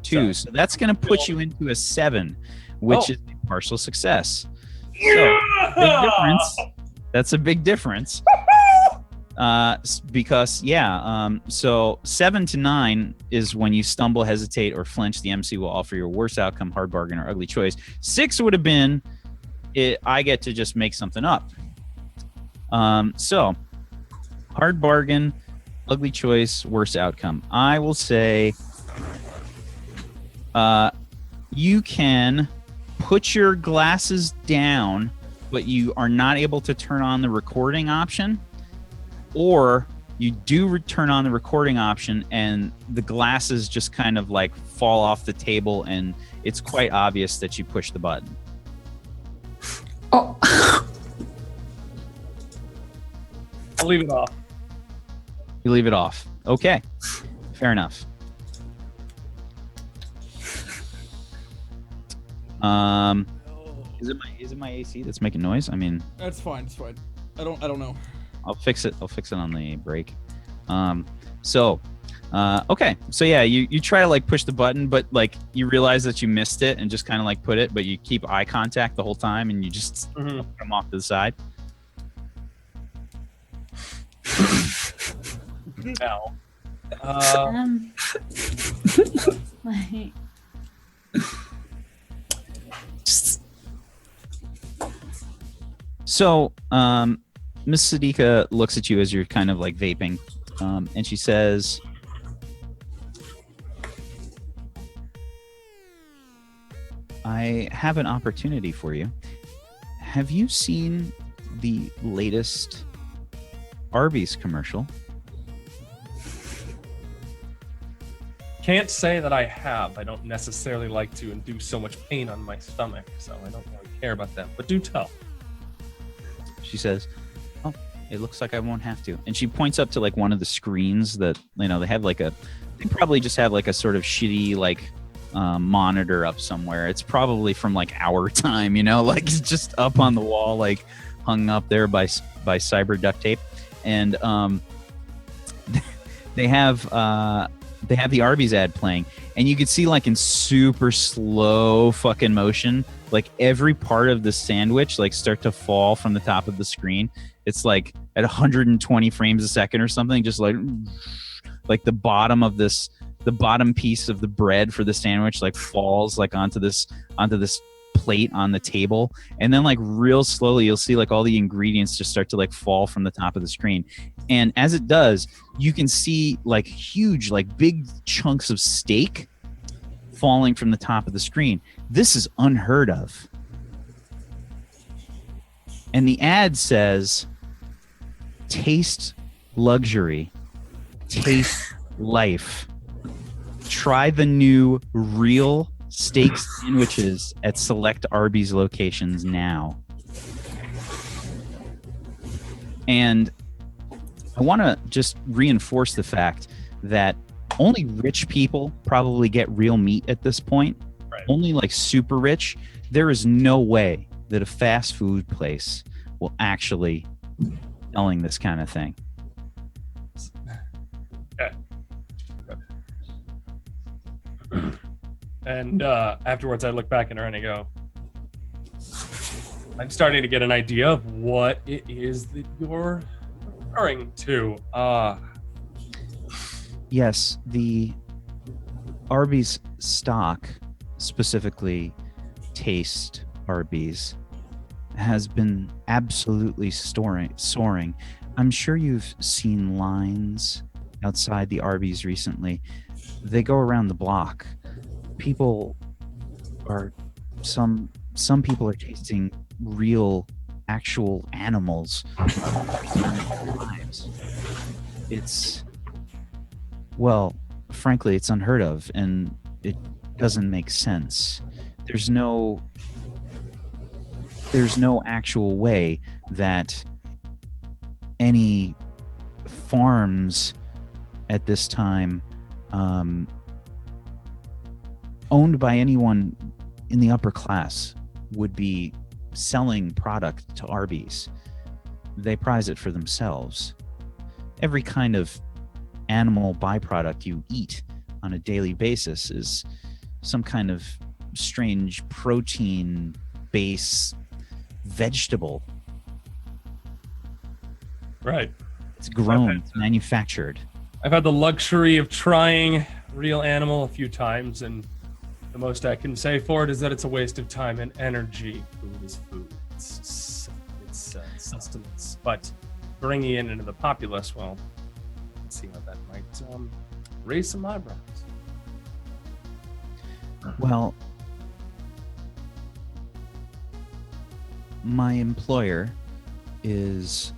2. So that's gonna put you into a 7, which Oh. is a partial success. So big difference. That's a big difference. Because so 7 to 9 is when you stumble, hesitate, or flinch. The MC will offer you a worse outcome, hard bargain, or ugly choice. 6 would have been I get to just make something up. So hard bargain, ugly choice, worse outcome. I will say you can put your glasses down, but you are not able to turn on the recording option, or you do turn on the recording option and the glasses just kind of like fall off the table and it's quite obvious that you push the button. Oh. I'll leave it off. You leave it off. Okay. Fair enough. Is it my AC that's making noise? I mean, That's fine. It's fine. I don't know. I'll fix it on the break. Okay. So yeah, you try to like push the button, but like you realize that you missed it and just kind of like put it, but you keep eye contact the whole time and you just come off to the side. Now. Like, So, Miss Siddiqa looks at you as you're kind of like vaping, and she says, I have an opportunity for you. Have you seen the latest Arby's commercial? Can't say that I have. I don't necessarily like to induce so much pain on my stomach, so I don't really care about them. But do tell. She says, oh, it looks like I won't have to. And she points up to like one of the screens that, they have like they probably just have like a sort of shitty like monitor up somewhere. It's probably from like our time, like it's just up on the wall, like hung up there by cyber duct tape. And they have the Arby's ad playing, and you can see like in super slow fucking motion, like every part of the sandwich like start to fall from the top of the screen. It's like at 120 frames a second or something, just like the bottom piece of the bread for the sandwich like falls like onto this plate on the table, and then like real slowly you'll see like all the ingredients just start to like fall from the top of the screen. And as it does, you can see like huge, like big chunks of steak falling from the top of the screen. This is unheard of. And the ad says, taste luxury, taste life. Try the new real steak sandwiches at select Arby's locations now. And I want to just reinforce the fact that only rich people probably get real meat at this point. Right. Only like super rich. There is no way that a fast food place will actually selling this kind of thing. And afterwards, I look back at her and I go, I'm starting to get an idea of what it is that you're referring to. Yes, the Arby's stock, specifically Taste Arby's, has been absolutely soaring. I'm sure you've seen lines outside the Arby's recently. They go around the block. People are some people are tasting real, actual animals. Lives. It's, well, frankly, it's unheard of, and it doesn't make sense. There's no actual way that any farms at this time owned by anyone in the upper class would be selling product to Arby's. They prize it for themselves. Every kind of animal byproduct you eat on a daily basis is some kind of strange protein base vegetable. Right. It's grown, it's manufactured. I've had the luxury of trying real animal a few times, and the most I can say for it is that it's a waste of time and energy. Food is food. It's sustenance. But bringing it into the populace, well, let's see how that might raise some eyebrows. Well, my employer is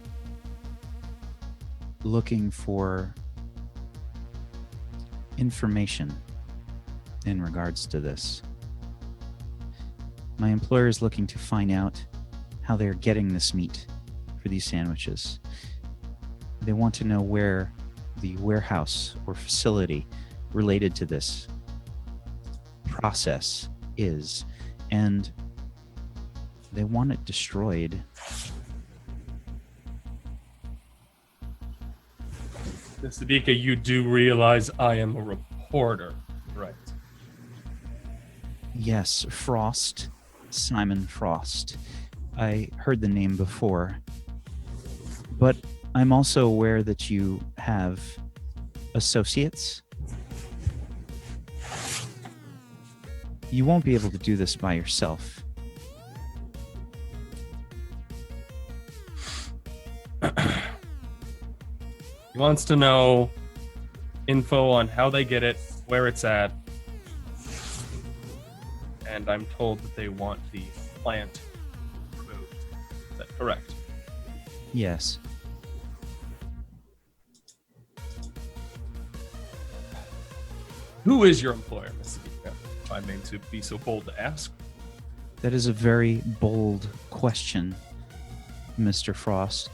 looking for information in regards to this. My employer is looking to find out how they're getting this meat for these sandwiches. They want to know where the warehouse or facility related to this process is, and they want it destroyed. Miss Adika, you do realize I am a reporter, right? Yes, Frost. Simon Frost. I heard the name before. But I'm also aware that you have associates. You won't be able to do this by yourself. He wants to know info on how they get it, where it's at, and I'm told that they want the plant removed. Is that correct? Yes. Who is your employer, Miss Adika? If I may to be so bold to ask. That is a very bold question, Mr. Frost.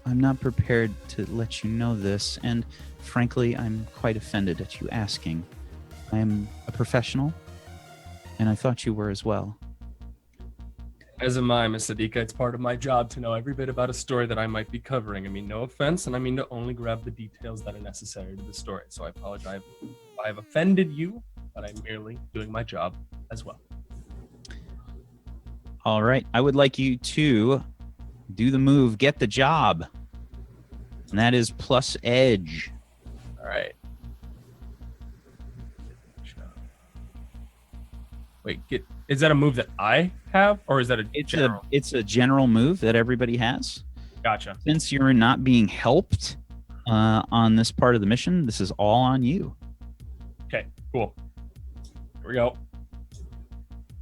I'm not prepared to let you know this, and frankly, I'm quite offended at you asking. I am a professional, and I thought you were as well. As am I, Miss Adika. It's part of my job to know every bit about a story that I might be covering. I mean, no offense, and I mean to only grab the details that are necessary to the story. So I apologize if I've offended you, but I'm merely doing my job as well. All right, I would like you to do the move, get the job. And that is plus edge. All right. Wait, is that a move that I have, or is that general? It's a general move that everybody has. Gotcha. Since you're not being helped on this part of the mission, this is all on you. Okay, cool. Here we go.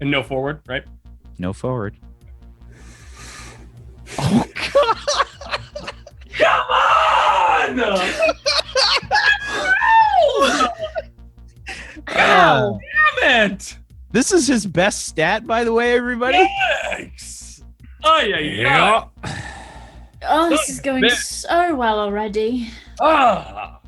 And no forward, right? No forward. Oh, God! Come on! Oh, damn it! This is his best stat, by the way, everybody. Thanks! Oh, yeah. Oh, this is going so well already. Ah!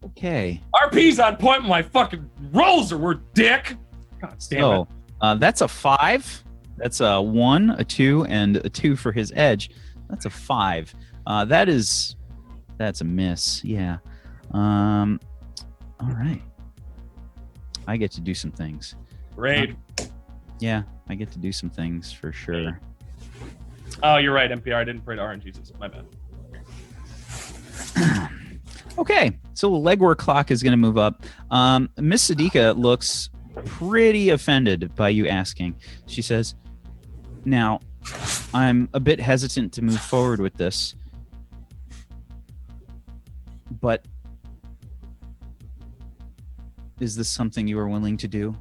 Okay. RP's on point. My fucking rolls are worth dick. God damn it. That's a 5. That's a 1, a 2, and a 2 for his edge. That's a 5. That's a miss. Yeah. All right. I get to do some things. Great. Yeah, I get to do some things for sure. Oh, you're right, NPR. I didn't pray to RNG. My bad. Okay, so the legwork clock is going to move up. Miss Sadika looks pretty offended by you asking. She says, now, I'm a bit hesitant to move forward with this, but is this something you are willing to do?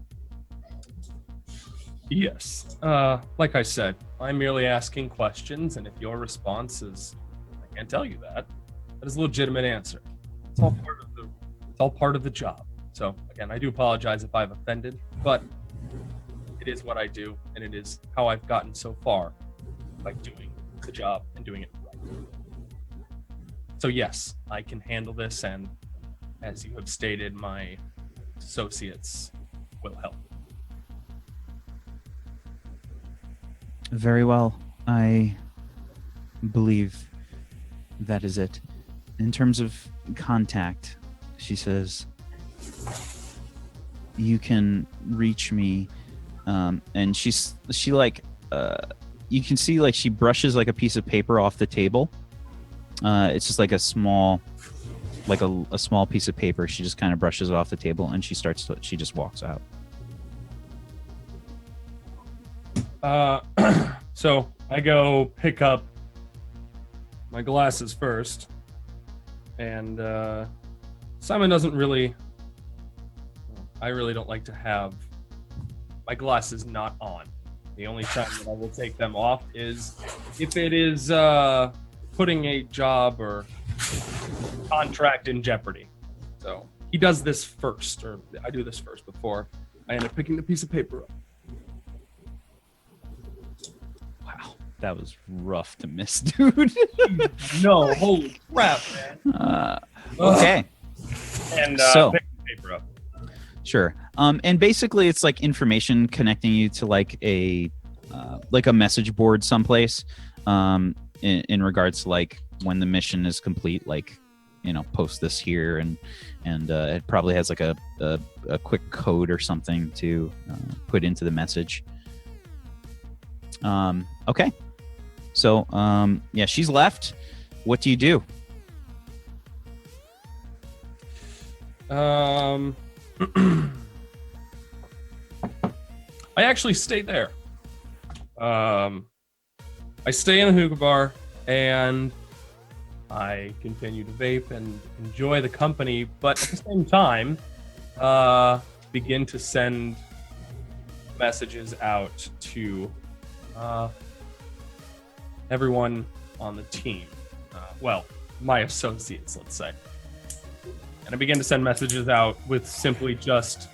Yes. Like I said, I'm merely asking questions, and if your response is, I can't tell you that is a legitimate answer. It's all part of the job. So again, I do apologize if I've offended, but it is what I do, and it is how I've gotten so far by doing the job and doing it right. So yes, I can handle this, and as you have stated, my associates will help. Very well. I believe that is it. In terms of contact, she says, you can reach me, and she like, you can see like she brushes like a piece of paper off the table. It's just like a small piece of paper. She just kind of brushes it off the table, and she just walks out. So I go pick up my glasses first, and Simon doesn't really. I really don't like to have my glasses not on. The only time that I will take them off is if it is putting a job or contract in jeopardy. So he does this first, or I do this first before I end up picking the piece of paper up. Wow, that was rough to miss, dude. No, holy crap, man. Okay. And So- pick the paper up. Sure. And basically it's like information connecting you to like a message board someplace, in regards to like when the mission is complete, like, you know, post this here, and it probably has like a quick code or something to put into the message. Okay. So, yeah, she's left. What do you do? I actually stay there. I stay in the hookah bar, and I continue to vape and enjoy the company, but at the same time, begin to send messages out to everyone on the team. Well, my associates, let's say. And I begin to send messages out with simply just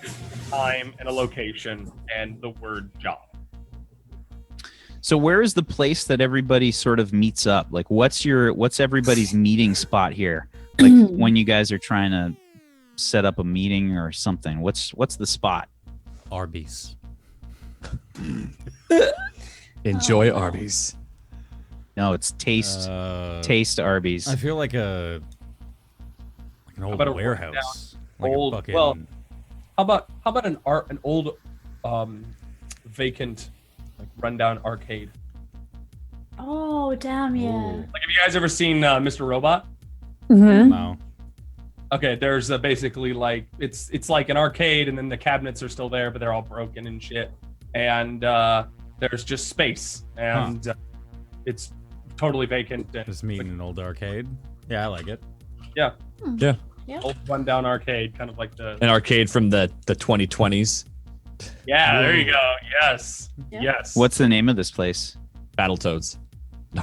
time and a location and the word job. So where is the place that everybody sort of meets up? Like, what's everybody's meeting spot here? Like when you guys are trying to set up a meeting or something, what's the spot? Arby's. Enjoy Arby's. No, it's Taste Arby's. I feel like an old about a warehouse. Like old- a fucking, well, How about an old vacant, like rundown arcade? Oh, damn, yeah. Ooh. Like, have you guys ever seen Mr. Robot? Mm-hmm. No. Okay, there's basically like it's like an arcade, and then the cabinets are still there, but they're all broken and shit. And there's just space, and it's totally vacant. And Just meeting an old arcade. Yeah, I like it. yeah, Yeah. old rundown arcade, kind of like the An arcade from the 2020s. yeah. There you go. Yes, Yeah. yes. What's the name of this place? Battletoads. No.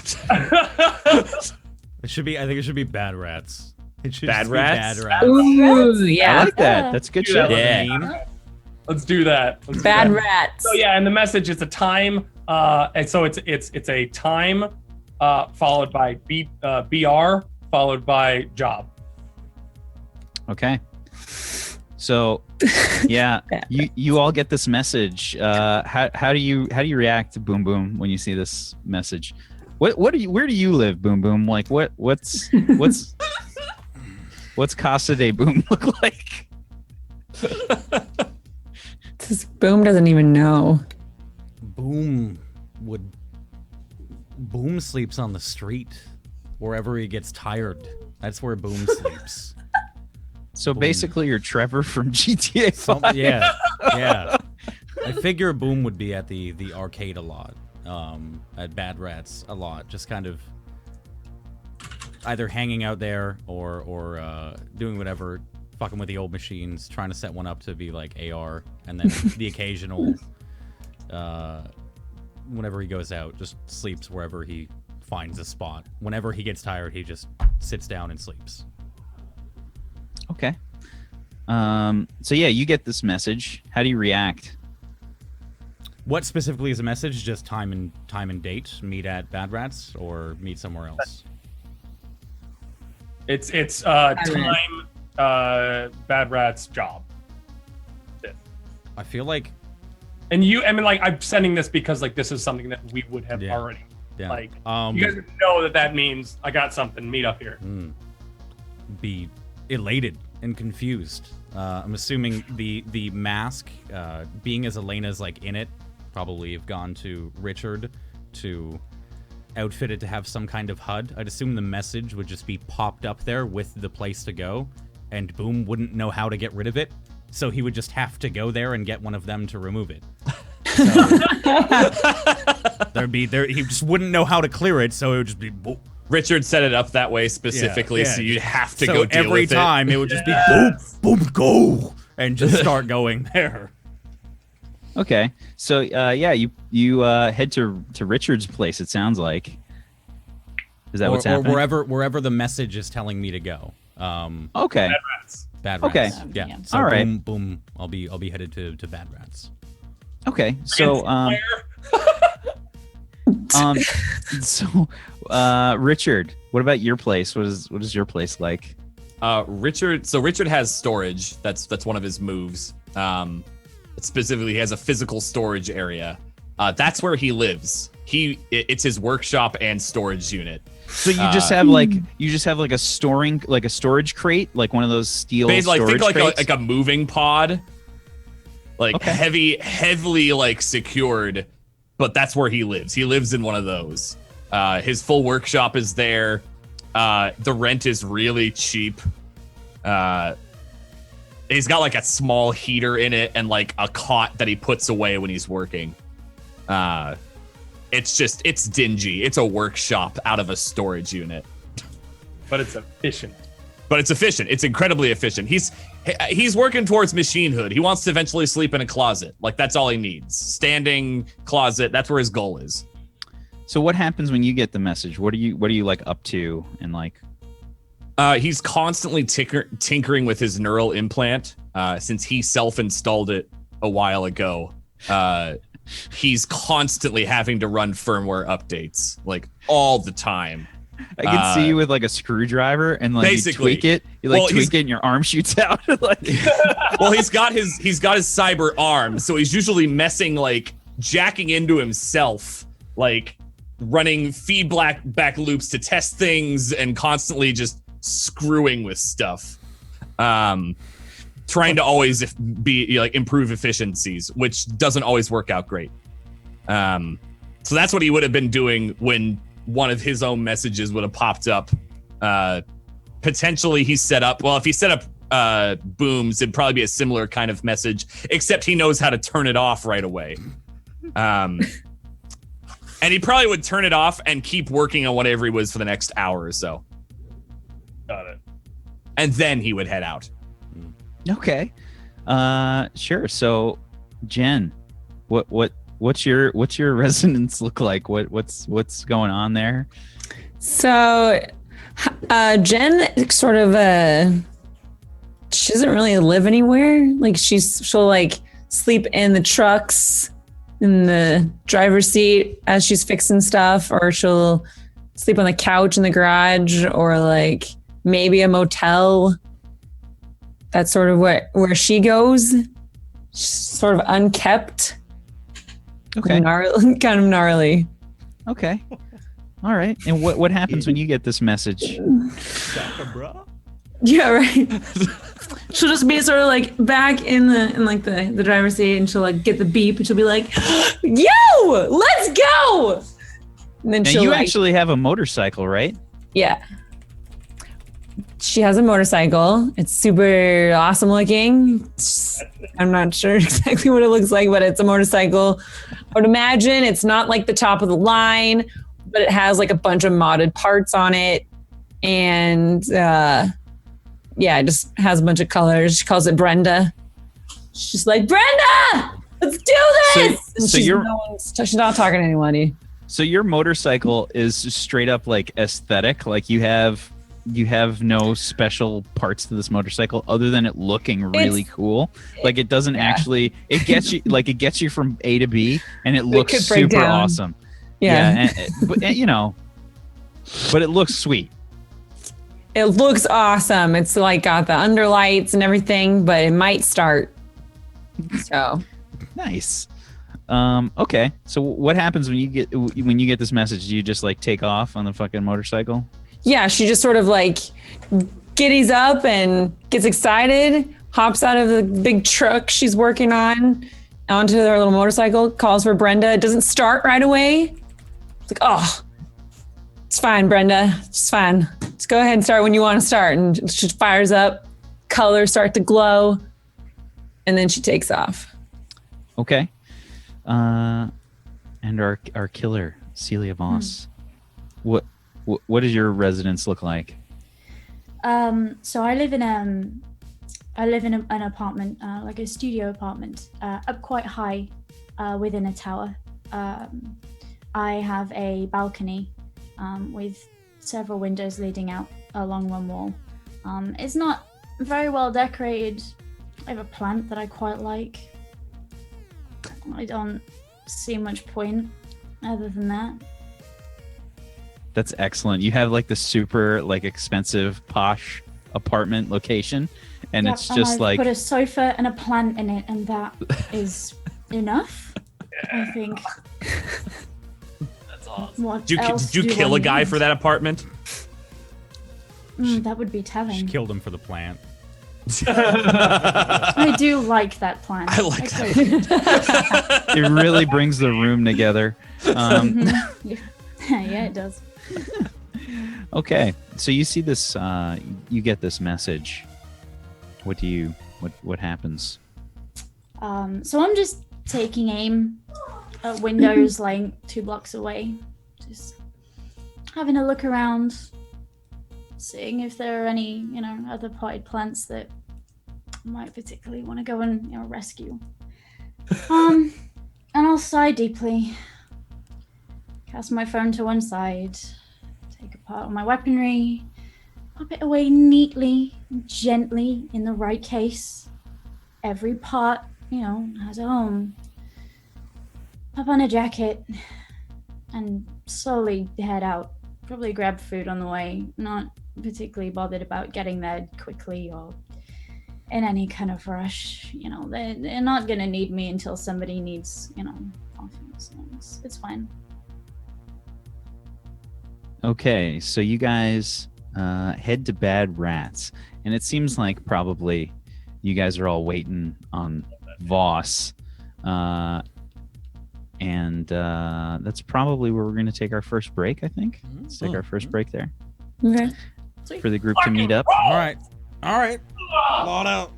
It should be. I think it should be Bad Rats. It should Bad just be Rats? Bad Rats. Ooh, I yeah. like that. That's good Yeah. shit. Yeah. Let's do that. Let's do Bad that. rats. So yeah, and the message is a time, and so it's a time, followed by BR, followed by job. Okay. So, yeah, you all get this message. How do you react to Boom Boom when you see this message? Where do you live, Boom Boom? Like what's Casa de Boom look like? This Boom doesn't even know. Boom sleeps on the street wherever he gets tired. That's where Boom sleeps. So Boom. basically, you're Trevor from GTA 5. Yeah. I figure Boom would be at the arcade a lot, at Bad Rats a lot, just kind of either hanging out there or doing whatever fucking with the old machines, trying to set one up to be like AR, and then the occasional, whenever he goes out, just sleeps wherever he finds a spot. Whenever he gets tired, he just sits down and sleeps. Okay. So yeah, you get this message. How do you react? What specifically is a message? Just time and date. Meet at Bad Rats or meet somewhere else. It's time. Bad Rat's job. I feel like. And I'm sending this because like this is something that we would have already. Yeah. Like you guys know that means I got something. Meet up here. Be elated and confused. I'm assuming the mask, being as Elena's like in it, probably have gone to Richard to outfit it to have some kind of HUD. I'd assume the message would just be popped up there with the place to go, and Boom wouldn't know how to get rid of it, so he would just have to go there and get one of them to remove it. So, he just wouldn't know how to clear it, so it would just be boom. Richard set it up that way specifically, so you'd have to go deal with it. So every time it would just be boom, boom, go, and just start going there. Okay, so you head to Richard's place. It sounds like. Is that what's happening? Or wherever the message is telling me to go. Okay. Bad Rats. Bad Rats. Okay. Yeah. So all right. Boom. I'll be headed to Bad Rats. Okay. So Richard, what about your place? What is your place like? Richard has storage. That's one of his moves. Specifically, he has a physical storage area. That's where he lives. It's his workshop and storage unit. So you just have like a storage crate, like one of those steel storage crates? Like a moving pod, like heavily like secured. But that's where he lives. He lives in one of those. His full workshop is there. The rent is really cheap. He's got like a small heater in it and like a cot that he puts away when he's working. It's dingy. It's a workshop out of a storage unit. But it's efficient. It's incredibly efficient. He's working towards machinehood. He wants to eventually sleep in a closet. Like that's all he needs. Standing closet. That's where his goal is. So what happens when you get the message? What are you like up to and like? He's constantly tinkering with his neural implant since he self-installed it a while ago. He's constantly having to run firmware updates like all the time. I can see you with like a screwdriver and like basically, you tweak it. You like tweak it and your arm shoots out. Like, well, he's got his cyber arm, so he's usually messing like jacking into himself, like running feedback loops to test things and constantly just screwing with stuff. Trying to always be like improve efficiencies, which doesn't always work out great. So that's what he would have been doing when one of his own messages would have popped up. Potentially he set up, well, if he set up booms, it'd probably be a similar kind of message, except he knows how to turn it off right away. And he probably would turn it off and keep working on whatever he was for the next hour or so. Got it. And then he would head out. okay. Sure. So Jen, what's your residence look like? What's going on there? So Jen sort of she doesn't really live anywhere. Like she'll like sleep in the trucks in the driver's seat as she's fixing stuff, or she'll sleep on the couch in the garage, or like maybe a motel. That's sort of where she goes. She's sort of unkept. Okay. Kind of gnarly. Okay. All right. And what happens when you get this message? Yeah, right. She'll just be sort of like back in the driver's seat, and she'll like get the beep, and she'll be like, "Yo, let's go!" And then now she'll you actually have a motorcycle, right? Yeah. She has a motorcycle. It's super awesome looking. I'm not sure exactly what it looks like, but it's a motorcycle. I would imagine it's not like the top of the line, but it has like a bunch of modded parts on it. And it just has a bunch of colors. She calls it Brenda. She's like, Brenda, let's do this. And she's not talking to anybody. So your motorcycle is straight up like aesthetic. Like you have no special parts to this motorcycle other than it looking really cool. Like it doesn't actually. It gets you from A to B, and it looks super awesome. Yeah. But it looks sweet. It looks awesome. It's like got the underlights and everything, but it might start. So nice. Okay. So what happens when you get this message? Do you just like take off on the fucking motorcycle? Yeah, she just sort of like giddies up and gets excited, hops out of the big truck she's working on onto their little motorcycle, calls for Brenda. It doesn't start right away. It's like, oh, it's fine, Brenda. It's fine. Just go ahead and start when you want to start. And she fires up, colors start to glow, and then she takes off. Okay. And our killer, Celia Voss. What does your residence look like? So I live in an apartment, like a studio apartment, up quite high, within a tower. I have a balcony, with several windows leading out along one wall. It's not very well decorated. I have a plant that I quite like. I don't see much point other than that. That's excellent. You have like the super like expensive posh apartment location, and it's just like put a sofa and a plant in it, and that is enough. I think. That's awesome. Did you kill a guy for that apartment? That would be telling. She killed him for the plant. I do like that plant. I like that. It really brings the room together. Yeah, it does. Okay, so you see this. You get this message. What happens? So I'm just taking aim at windows like 2 blocks away, just having a look around, seeing if there are any, other potted plants that I might particularly want to go and rescue. And I'll sigh deeply, cast my phone to one side, take apart all my weaponry, pop it away neatly, gently in the right case. Every part, has a home. Pop on a jacket and slowly head out. Probably grab food on the way, not particularly bothered about getting there quickly or in any kind of rush. They're not gonna need me until somebody needs, coffee. So it's fine. Okay, so you guys head to Bad Rats, and it seems like probably you guys are all waiting on Voss, and that's probably where we're going to take our first break, I think. Let's take our first break there. Okay. For the group to meet up. All right. A lot of